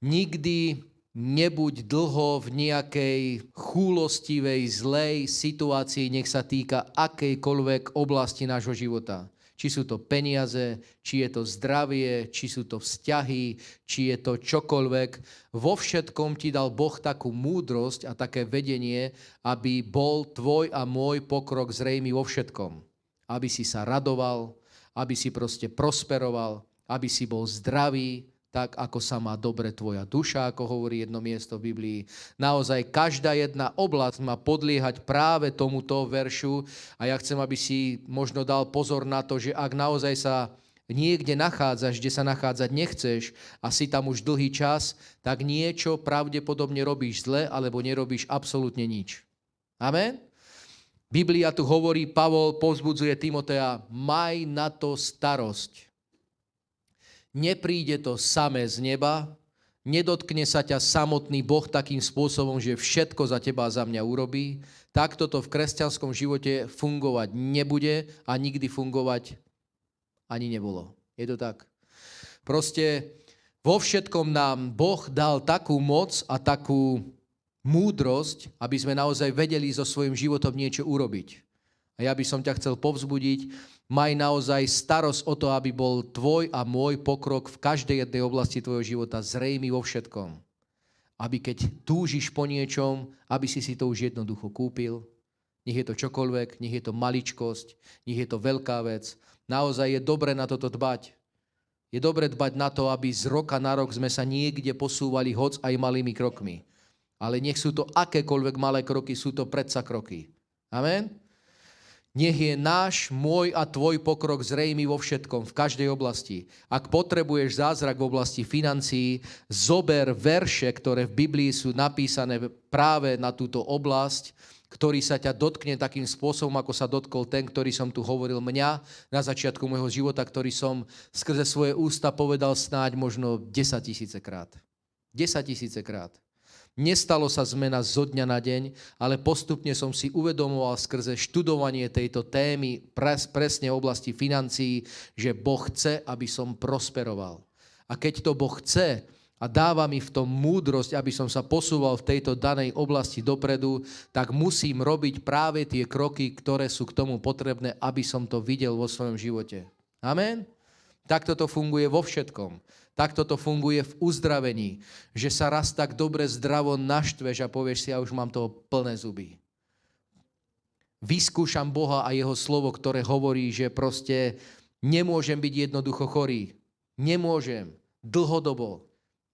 Nikdy nebuď dlho v nejakej chúlostivej, zlej situácii, nech sa týka akejkoľvek oblasti nášho života. Či sú to peniaze, či je to zdravie, či sú to vzťahy, či je to čokoľvek. Vo všetkom ti dal Boh takú múdrosť a také vedenie, aby bol tvoj a môj pokrok zrejmý vo všetkom. Aby si sa radoval, aby si proste prosperoval, aby si bol zdravý, tak ako sa má dobre tvoja duša, ako hovorí jedno miesto v Biblii. Naozaj každá jedna oblasť má podliehať práve tomuto veršu a ja chcem, aby si možno dal pozor na to, že ak naozaj sa niekde nachádzaš, kde sa nachádzať nechceš a si tam už dlhý čas, tak niečo pravdepodobne robíš zle alebo nerobíš absolútne nič. Amen? Biblia tu hovorí, Pavol povzbudzuje Timotea, maj na to starosť. Nepríde to samé z neba, nedotkne sa ťa samotný Boh takým spôsobom, že všetko za teba a za mňa urobí. Takto to v kresťanskom živote fungovať nebude a nikdy fungovať ani nebolo. Je to tak? Proste vo všetkom nám Boh dal takú moc a takú múdrosť, aby sme naozaj vedeli so svojím životom niečo urobiť. A ja by som ťa chcel povzbudiť, maj naozaj starosť o to, aby bol tvoj a môj pokrok v každej jednej oblasti tvojho života zrejmý vo všetkom. Aby keď túžiš po niečom, aby si to už jednoducho kúpil. Nech je to čokoľvek, nech je to maličkosť, nech je to veľká vec. Naozaj je dobre na toto dbať. Je dobre dbať na to, aby z roka na rok sme sa niekde posúvali hoc aj malými krokmi. Ale nech sú to akékoľvek malé kroky, sú to predsa kroky. Amen? Nech je náš, môj a tvoj pokrok zrejmý vo všetkom, v každej oblasti. Ak potrebuješ zázrak v oblasti financií, zober verše, ktoré v Biblii sú napísané práve na túto oblasť, ktorý sa ťa dotkne takým spôsobom, ako sa dotkol ten, ktorý som tu hovoril mňa na začiatku môjho života, ktorý som skrze svoje ústa povedal snáď možno 10 000 krát. 10 000 krát. Nestalo sa zmena zo dňa na deň, ale postupne som si uvedomoval skrze študovanie tejto témy presne v oblasti financií, že Boh chce, aby som prosperoval. A keď to Boh chce a dáva mi v tom múdrosť, aby som sa posúval v tejto danej oblasti dopredu, tak musím robiť práve tie kroky, ktoré sú k tomu potrebné, aby som to videl vo svojom živote. Amen? Takto to funguje vo všetkom. Takto to funguje v uzdravení, že sa raz tak dobre zdravo naštveš a povieš si, ja už mám toho plné zuby. Vyskúšam Boha a jeho slovo, ktoré hovorí, že proste nemôžem byť jednoducho chorý. Nemôžem. Dlhodobo.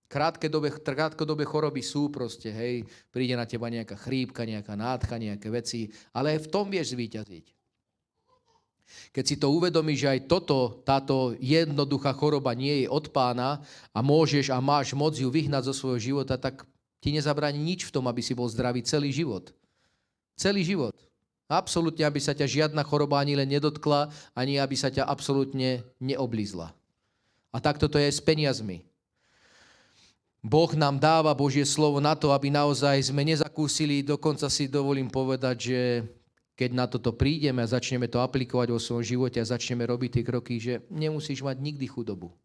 Krátkodobé choroby sú proste, hej, príde na teba nejaká chrípka, nejaká nádcha, nejaké veci, ale aj v tom vieš zvíťaziť. Keď si to uvedomíš, že aj táto jednoduchá choroba nie je od Pána a môžeš a máš moc ju vyhnať zo svojho života, tak ti nezabráni nič v tom, aby si bol zdravý celý život. Celý život. Absolútne, aby sa ťa žiadna choroba ani len nedotkla, ani aby sa ťa absolútne neoblízla. A takto to je aj s peniazmi. Boh nám dáva Božie slovo na to, aby naozaj sme nezakúsili, dokonca si dovolím povedať, že keď na toto prídeme a začneme to aplikovať vo svojom živote a začneme robiť tie kroky, že nemusíš mať nikdy chudobu.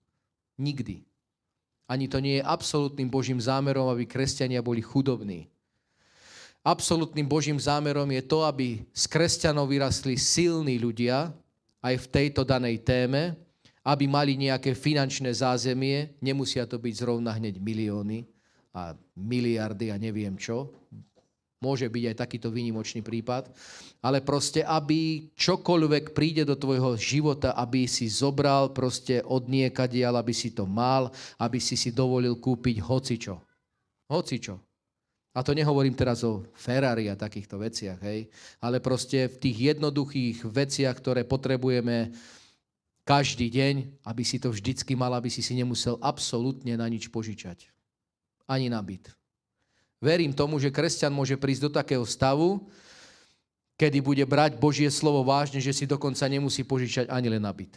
Nikdy. Ani to nie je absolútnym Božím zámerom, aby kresťania boli chudobní. absolútnym Božím zámerom je to, aby z kresťanov vyrastli silní ľudia aj v tejto danej téme, aby mali nejaké finančné zázemie, nemusia to byť zrovna hneď milióny a miliardy a neviem čo. Môže byť aj takýto výnimočný prípad, ale proste, aby čokoľvek príde do tvojho života, aby si zobral proste od niekadiaľ, aby si to mal, aby si dovolil kúpiť hocičo. Hocičo. A to nehovorím teraz o Ferrari a takýchto veciach, hej, ale proste v tých jednoduchých veciach, ktoré potrebujeme každý deň, aby si to vždycky mal, aby si nemusel absolútne na nič požičať. Ani na byt. Verím tomu, že kresťan môže prísť do takého stavu, kedy bude brať Božie slovo vážne, že si dokonca nemusí požičať ani len na byt.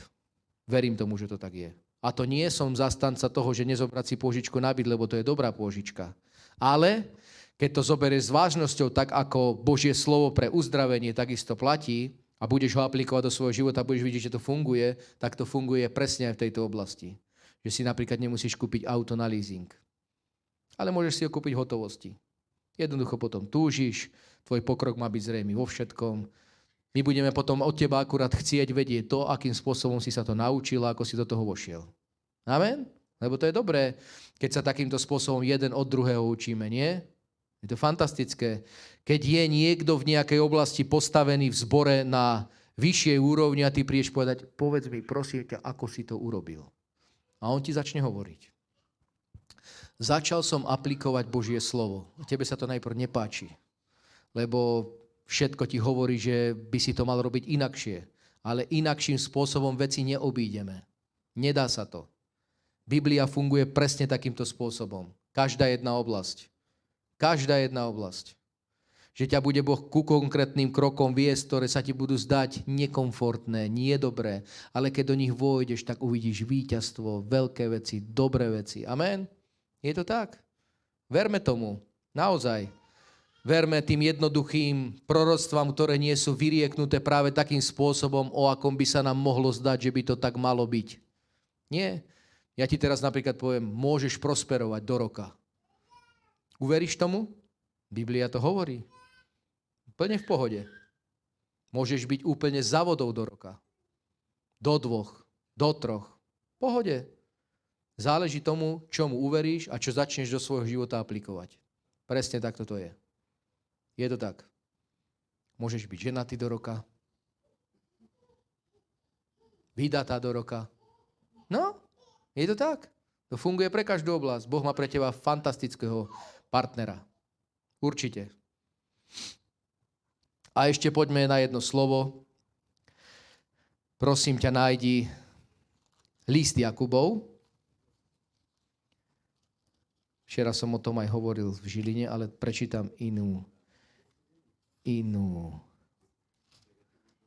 Verím tomu, že to tak je. A to nie som zastanca toho, že nezobrať si požičku na byt, lebo to je dobrá požička. Ale keď to zoberieš s vážnosťou, tak ako Božie slovo pre uzdravenie takisto platí a budeš ho aplikovať do svojho života, budeš vidieť, že to funguje, tak to funguje presne aj v tejto oblasti. Že si napríklad nemusíš kúpiť auto na leasing, ale môžeš si ho kúpiť v hotovosti. Jednoducho potom túžiš, tvoj pokrok má byť zrejmý vo všetkom. My budeme potom od teba akurát chcieť vedieť to, akým spôsobom si sa to naučil a ako si do toho vošiel. Amen? Lebo to je dobré, keď sa takýmto spôsobom jeden od druhého učíme, nie? Je to fantastické. Keď je niekto v nejakej oblasti postavený v zbore na vyššej úrovni a ty prídeš povedať, povedz mi, prosím ťa, ako si to urobil. A on ti začne hovoriť. Začal som aplikovať Božie slovo. Tebe sa to najprv nepáči, lebo všetko ti hovorí, že by si to mal robiť inakšie. Ale inakším spôsobom veci neobídeme. Nedá sa to. Biblia funguje presne takýmto spôsobom. Každá jedna oblasť. Každá jedna oblasť. Že ťa bude Boh ku konkrétnym krokom viesť, ktoré sa ti budú zdať nekomfortné, nie dobré, ale keď do nich vôjdeš, tak uvidíš víťazstvo, veľké veci, dobré veci. Amen? Je to tak? Verme tomu. Naozaj. Verme tým jednoduchým proroctvám, ktoré nie sú vyrieknuté práve takým spôsobom, o akom by sa nám mohlo zdať, že by to tak malo byť. Nie. Ja ti teraz napríklad poviem, môžeš prosperovať do roka. Uveríš tomu? Biblia to hovorí. Úplne v pohode. Môžeš byť úplne za vodou do roka. Do 2, do 3. V pohode. Záleží tomu, čomu uveríš a čo začneš do svojho života aplikovať. Presne takto to je. Je to tak. Môžeš byť ženatý do roka. Vydatá do roka. No, je to tak. To funguje pre každú oblasť. Boh má pre teba fantastického partnera. Určite. A ešte poďme na jedno slovo. Prosím ťa, nájdi list Jakubov. Včera som o tom aj hovoril v Žiline, ale prečítam inú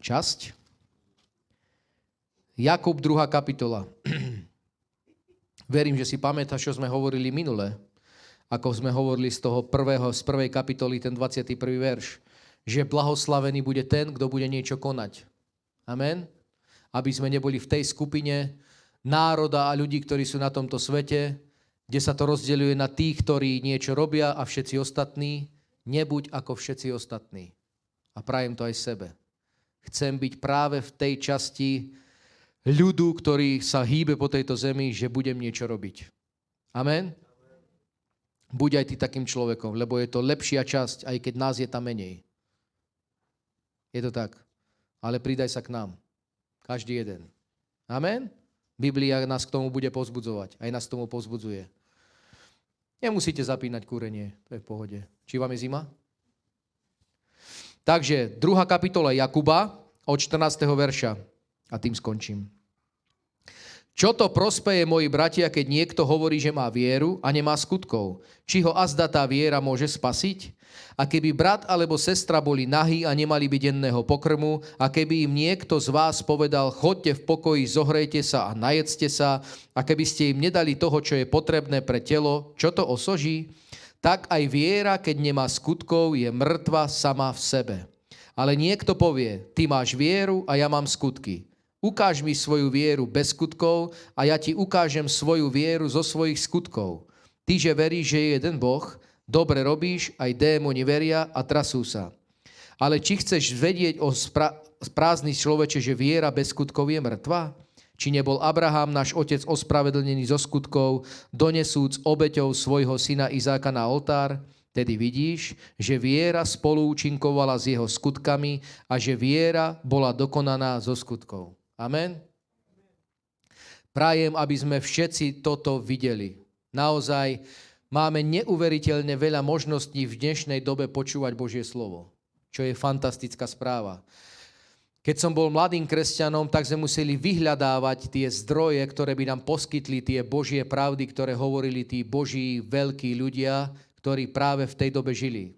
časť. Jakub, 2. kapitola. Verím, že si pamätáš, čo sme hovorili minule. Ako sme hovorili z prvej kapitoly, ten 21. verš, že blahoslavený bude ten, kto bude niečo konať. Amen? Aby sme neboli v tej skupine národa a ľudí, ktorí sú na tomto svete, kde sa to rozdeľuje na tých, ktorí niečo robia a všetci ostatní. Nebuď ako všetci ostatní. A prajem to aj sebe. Chcem byť práve v tej časti ľudu, ktorý sa hýbe po tejto zemi, že budem niečo robiť. Amen? Buď aj ty takým človekom, lebo je to lepšia časť, aj keď nás je tam menej. Je to tak. Ale pridaj sa k nám. Každý jeden. Amen? Biblia nás k tomu bude povzbudzovať. Aj nás k tomu povzbudzuje. Nemusíte zapínať kúrenie. To je v pohode. Či vám je zima? Takže 2. kapitola Jakuba od 14. verša. A tým skončím. Čo to prospeje, moji bratia, keď niekto hovorí, že má vieru a nemá skutkov? Či ho azda tá viera môže spasiť? A keby brat alebo sestra boli nahí a nemali by denného pokrmu, a keby im niekto z vás povedal, choďte v pokoji, zohrejte sa a najedzte sa, a keby ste im nedali toho, čo je potrebné pre telo, čo to osoží? Tak aj viera, keď nemá skutkov, je mŕtva sama v sebe. Ale niekto povie, ty máš vieru a ja mám skutky. Ukáž mi svoju vieru bez skutkov a ja ti ukážem svoju vieru zo svojich skutkov. Ty, že veríš, že je jeden Boh, Dobre robíš, aj démoni veria a trasú sa. Ale či chceš vedieť o prázdny človeče, že viera bez skutkov je mŕtva? Či nebol Abraham, náš otec, ospravedlnený zo skutkov, donesúc obeťou svojho syna Izáka na oltár? Tedy vidíš, že viera spoluúčinkovala s jeho skutkami a že viera bola dokonaná zo skutkov. Amen. Prajem, aby sme všetci toto videli. Naozaj máme neuveriteľne veľa možností v dnešnej dobe počúvať Božie slovo, čo je fantastická správa. Keď som bol mladým kresťanom, tak sme museli vyhľadávať tie zdroje, ktoré by nám poskytli tie Božie pravdy, ktoré hovorili tí Boží veľkí ľudia, ktorí práve v tej dobe žili.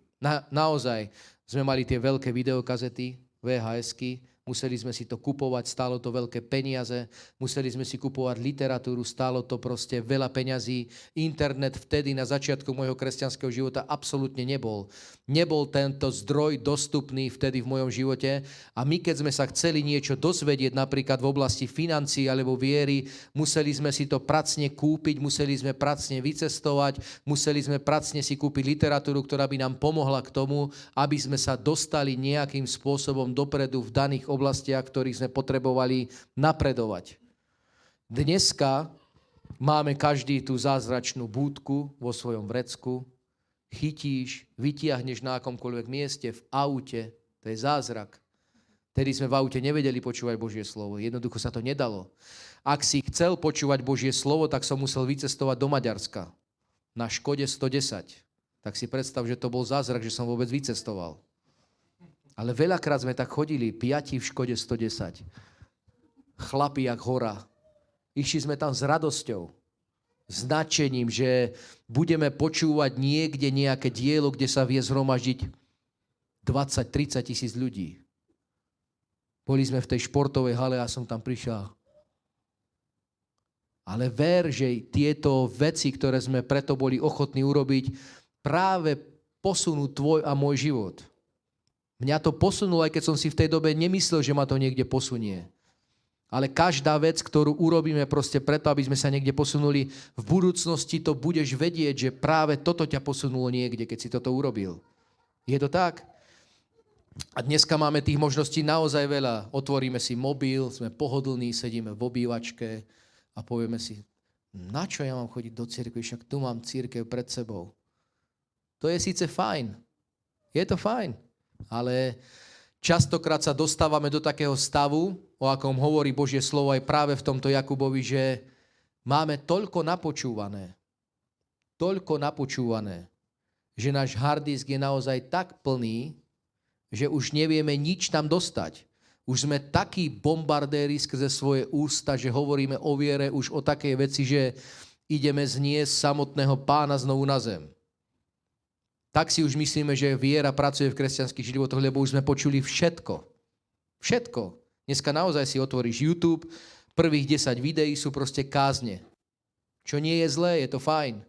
Naozaj sme mali tie veľké videokazety, VHS-ky, museli sme si to kupovať, stálo to veľké peniaze, museli sme si kupovať literatúru, stálo to proste veľa peňazí. Internet vtedy na začiatku môjho kresťanského života absolútne nebol. Nebol tento zdroj dostupný vtedy v mojom živote a my, keď sme sa chceli niečo dozvedieť napríklad v oblasti financií alebo viery, museli sme si to pracne kúpiť, museli sme pracne vycestovať, museli sme pracne si kúpiť literatúru, ktorá by nám pomohla k tomu, aby sme sa dostali nejakým spôsobom dopredu v daných oblastiach, ktorých sme potrebovali napredovať. Dneska máme každý tú zázračnú búdku vo svojom vrecku, chytíš, vytiahneš na akomkoľvek mieste, v aute, to je zázrak. Tedy sme v aute nevedeli počúvať Božie slovo, jednoducho sa to nedalo. Ak si chcel počúvať Božie slovo, tak som musel vycestovať do Maďarska na Škode 110. Tak si predstav, že to bol zázrak, že som vôbec vycestoval. Ale veľakrát sme tak chodili, 5 v Škode 110. Chlapi jak hora. Išli sme tam s radosťou, s nadšením, že budeme počúvať niekde nejaké dielo, kde sa vie zhromaždiť 20-30 tisíc ľudí. Boli sme v tej športovej hale a som tam prišiel. Ale ver, že tieto veci, ktoré sme preto boli ochotní urobiť, práve posunú tvoj a môj život. Mňa to posunulo, aj keď som si v tej dobe nemyslel, že ma to niekde posunie. Ale každá vec, ktorú urobíme proste preto, aby sme sa niekde posunuli, v budúcnosti to budeš vedieť, že práve toto ťa posunulo niekde, keď si toto urobil. Je to tak? A dneska máme tých možností naozaj veľa. Otvoríme si mobil, sme pohodlní, sedíme v obývačke a povieme si, na čo ja mám chodiť do cirkvi, však tu mám cirkev pred sebou. To je síce fajn. Je to fajn. Ale častokrát sa dostávame do takého stavu, o akom hovorí Božie slovo aj práve v tomto Jakubovi, že máme toľko napočúvané, že náš harddisk je naozaj tak plný, že už nevieme nič tam dostať. Už sme takí bombardéri skrze svoje ústa, že hovoríme o viere už o takej veci, že ideme zniesť samotného Pána znovu na zem. Tak si už myslíme, že viera pracuje v kresťanských životoch, lebo už sme počuli všetko. Všetko. Dneska naozaj si otvoríš YouTube, prvých 10 videí sú proste kázne. Čo nie je zlé, je to fajn.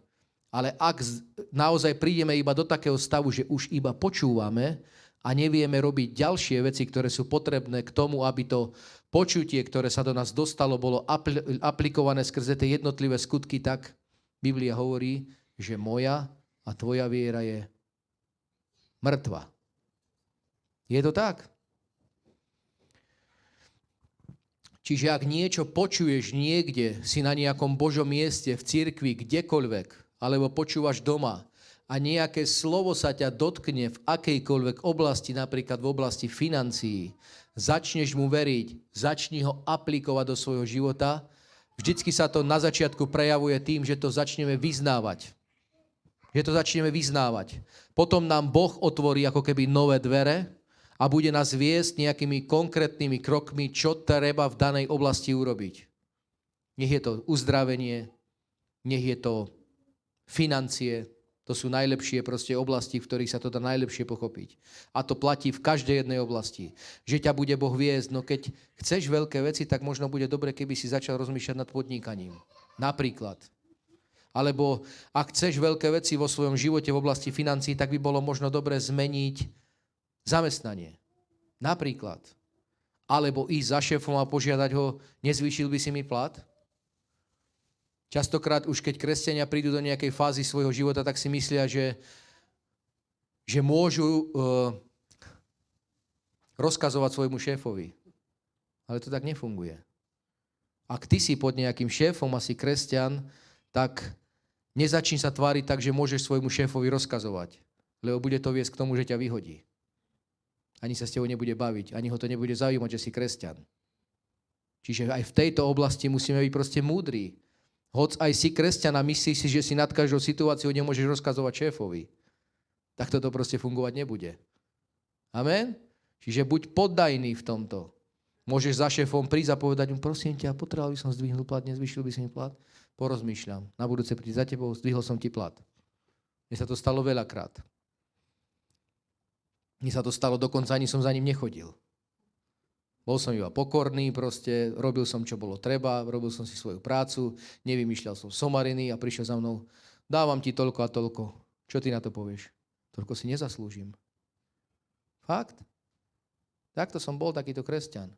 Ale ak naozaj prídeme iba do takého stavu, že už iba počúvame a nevieme robiť ďalšie veci, ktoré sú potrebné k tomu, aby to počutie, ktoré sa do nás dostalo, bolo aplikované skrze tie jednotlivé skutky, tak Biblia hovorí, že moja a tvoja viera je mŕtva. Je to tak? Čiže ak niečo počuješ niekde, si na nejakom Božom mieste, v cirkvi, kdekoľvek, alebo počúvaš doma a nejaké slovo sa ťa dotkne v akejkoľvek oblasti, napríklad v oblasti financií, začneš mu veriť, začni ho aplikovať do svojho života, vždycky sa to na začiatku prejavuje tým, že to začneme vyznávať. Potom nám Boh otvorí ako keby nové dvere a bude nás viesť nejakými konkrétnymi krokmi, čo treba v danej oblasti urobiť. Nech je to uzdravenie, nech je to financie, to sú najlepšie proste oblasti, v ktorých sa to dá najlepšie pochopiť. A to platí v každej jednej oblasti. Že ťa bude Boh viesť, no keď chceš veľké veci, tak možno bude dobre, keby si začal rozmýšľať nad podnikaním. Napríklad. Alebo ak chceš veľké veci vo svojom živote v oblasti financií, tak by bolo možno dobre zmeniť zamestnanie. Napríklad. Alebo ísť za šéfom a požiadať ho, nezvýšil by si mi plat? Častokrát už keď kresťania prídu do nejakej fázy svojho života, tak si myslia, že že môžu rozkazovať svojmu šéfovi. Ale to tak nefunguje. Ak ty si pod nejakým šéfom a si kresťan, tak nezačni sa tváriť tak, že môžeš svojmu šéfovi rozkazovať, lebo bude to viesť k tomu, že ťa vyhodí. Ani sa s tebou nebude baviť, ani ho to nebude zaujímať, že si kresťan. Čiže aj v tejto oblasti musíme byť proste múdri. Hoď aj si kresťan a myslíš si, že si nad každou situáciou nemôžeš rozkazovať šéfovi. Tak toto proste fungovať nebude. Amen? Čiže buď poddajný v tomto. Môžeš za šéfom prísť a povedať mu, prosím ťa, potreboval by som zdvihnul plat, nezvyšil by si mi plat? Porozmýšľam. Na budúce príď za tebou, zdvihol som ti plat. Mne sa to stalo veľakrát. Mne sa to stalo, dokonca ani som za ním nechodil. Bol som iba pokorný, proste robil som, čo bolo treba, robil som si svoju prácu, nevymýšľal som somariny a prišiel za mnou, dávam ti toľko a toľko. Čo ty na to povieš? Toľko si nezaslúžim. Fakt? Takto som bol takýto kresťan.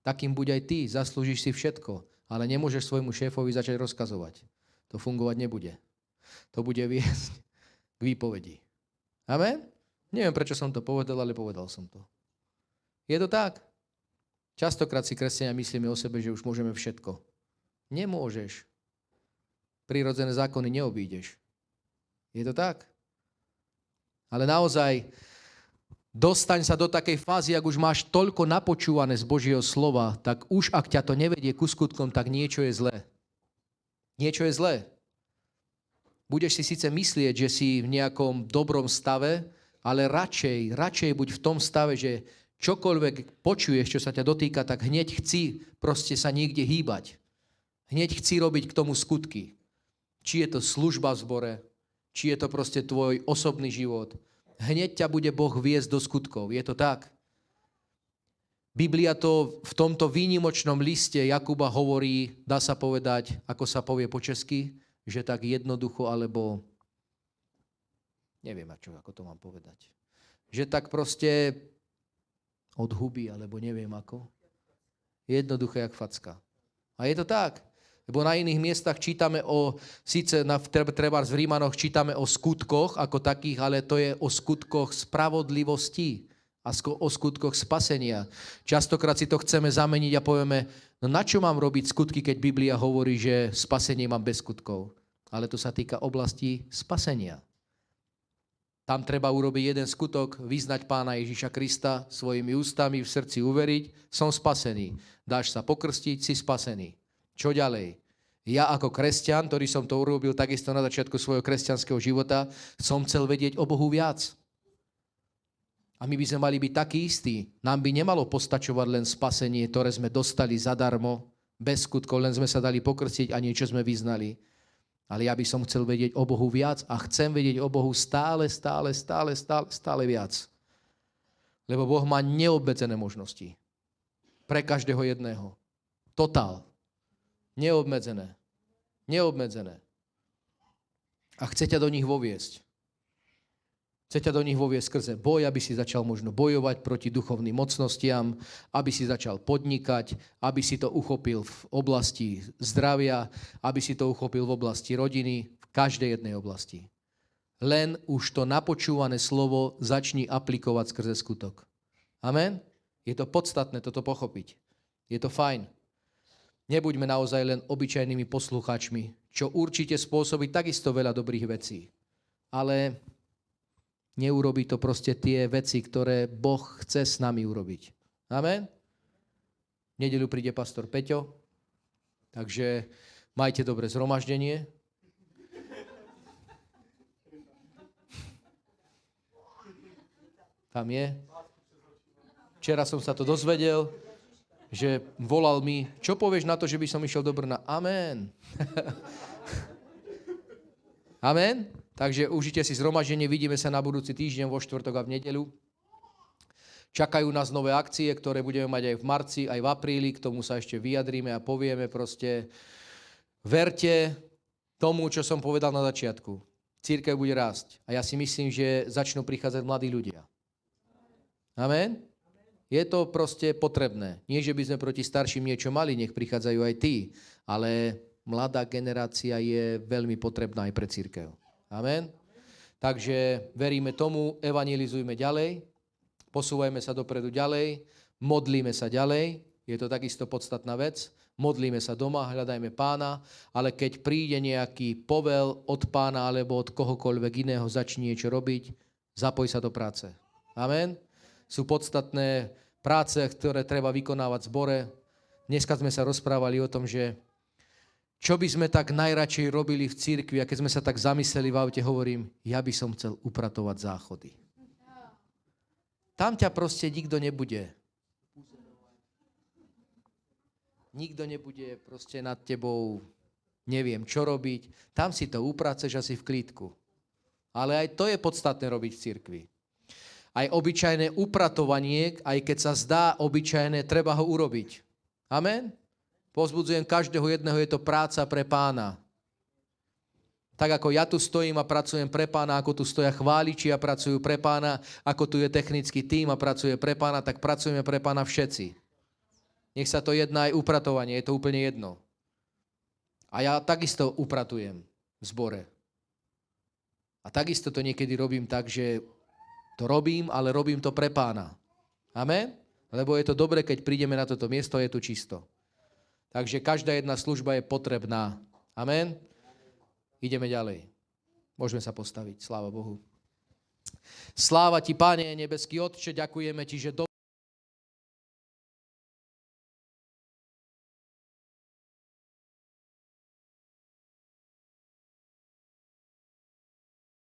Takým buď aj ty, zaslúžiš si všetko, ale nemôžeš svojmu šéfovi začať rozkazovať. To fungovať nebude. To bude viesť k výpovedi. Amen? Neviem, prečo som to povedal, ale povedal som to. Je to tak? Častokrát si kresťania myslíme o sebe, že už môžeme všetko. Nemôžeš. Prirodzené zákony neobídeš. Je to tak? Ale naozaj dostaň sa do takej fázy, ak už máš toľko napočúvané z Božieho slova, tak už ak ťa to nevedie ku skutkom, tak niečo je zlé. Niečo je zlé. Budeš si síce myslieť, že si v nejakom dobrom stave, ale radšej buď v tom stave, že čokoľvek počuješ, čo sa ťa dotýka, tak hneď chci proste sa niekde hýbať. Hneď chci robiť k tomu skutky. Či je to služba v zbore, či je to proste tvoj osobný život. Hneď ťa bude Boh viesť do skutkov. Je to tak? Biblia to v tomto výnimočnom liste Jakuba hovorí, dá sa povedať, ako sa povie po česky, že tak jednoducho, alebo neviem, ako to mám povedať. Že tak proste od huby, alebo neviem ako. Jednoduché jak facka. A je to tak. Lebo na iných miestach čítame síce trebárs v Rímanoch čítame o skutkoch ako takých, ale to je o skutkoch spravodlivosti a o skutkoch spasenia. Častokrát si to chceme zameniť a povieme, no na čo mám robiť skutky, keď Biblia hovorí, že spasenie mám bez skutkov. Ale to sa týka oblasti spasenia. Tam treba urobiť jeden skutok, vyznať Pána Ježiša Krista svojimi ústami, v srdci uveriť, som spasený. Dáš sa pokrstiť, si spasený. Čo ďalej? Ja ako kresťan, ktorý som to urobil takisto na začiatku svojho kresťanského života, som chcel vedieť o Bohu viac. A my by sme mali byť takí istí. Nám by nemalo postačovať len spasenie, ktoré sme dostali zadarmo, bez skutkov, len sme sa dali pokrstiť a niečo sme vyznali. Ale ja by som chcel vedieť o Bohu viac a chcem vedieť o Bohu stále viac. Lebo Boh má neobmedzené možnosti. Pre každého jedného. Totál. Neobmedzené. A chce ťa do nich voviesť. Chce ťa do nich voviesť skrze boj, aby si začal možno bojovať proti duchovným mocnostiam, aby si začal podnikať, aby si to uchopil v oblasti zdravia, aby si to uchopil v oblasti rodiny, v každej jednej oblasti. Len už to napočúvané slovo začni aplikovať skrze skutok. Amen? Je to podstatné toto pochopiť. Je to fajn. Nebuďme naozaj len obyčajnými poslucháčmi, čo určite spôsobí takisto veľa dobrých vecí. Ale neurobí to proste tie veci, ktoré Boh chce s nami urobiť. Amen? V nedeľu príde pastor Peťo, takže majte dobré zhromaždenie. Tam je. Včera som sa to dozvedel, že volal mi, čo povieš na to, že by som išiel do Brna? Amen. Amen. Takže užite si zhromaždenie, vidíme sa na budúci týždeň vo štvrtok a v nedeľu. Čakajú nás nové akcie, ktoré budeme mať aj v marci, aj v apríli, k tomu sa ešte vyjadríme a povieme proste, verte tomu, čo som povedal na začiatku. Cirkev bude rásť a ja si myslím, že začnú prichádzať mladí ľudia. Amen. Je to proste potrebné. Nie, že by sme proti starším niečo mali, nech prichádzajú aj tí, ale mladá generácia je veľmi potrebná aj pre cirkev. Amen. Takže veríme tomu, evangelizujme ďalej, posúvajme sa dopredu ďalej, modlíme sa ďalej, je to takisto podstatná vec, modlíme sa doma, hľadajme Pána, ale keď príde nejaký povel od Pána alebo od kohokoľvek iného, začni niečo robiť, zapoj sa do práce. Amen. Sú podstatné práce, ktoré treba vykonávať v zbore. Dneska sme sa rozprávali o tom, že čo by sme tak najradšej robili v cirkvi, a keď sme sa tak zamysleli v aute, hovorím, ja by som chcel upratovať záchody. Tam ťa proste nikto nebude. Nikto nebude proste nad tebou, neviem čo robiť. Tam si to upraceš asi v klídku. Ale aj to je podstatné robiť v cirkvi. Aj obyčajné upratovanie, aj keď sa zdá obyčajné, treba ho urobiť. Amen? Povzbudzujem každého jedného, je to práca pre Pána. Tak ako ja tu stojím a pracujem pre Pána, ako tu stoja chváliči a pracujú pre Pána, ako tu je technický tím a pracuje pre Pána, tak pracujeme pre Pána všetci. Nech sa to jedná aj upratovanie, je to úplne jedno. A ja takisto upratujem v zbore. A takisto to niekedy robím tak, že to robím, ale robím to pre Pána. Amen? Lebo je to dobre, keď prídeme na toto miesto, je tu čisto. Takže každá jedna služba je potrebná. Amen? Ideme ďalej. Môžeme sa postaviť. Sláva Bohu. Sláva ti, Pane, nebeský Otče, ďakujeme ti, že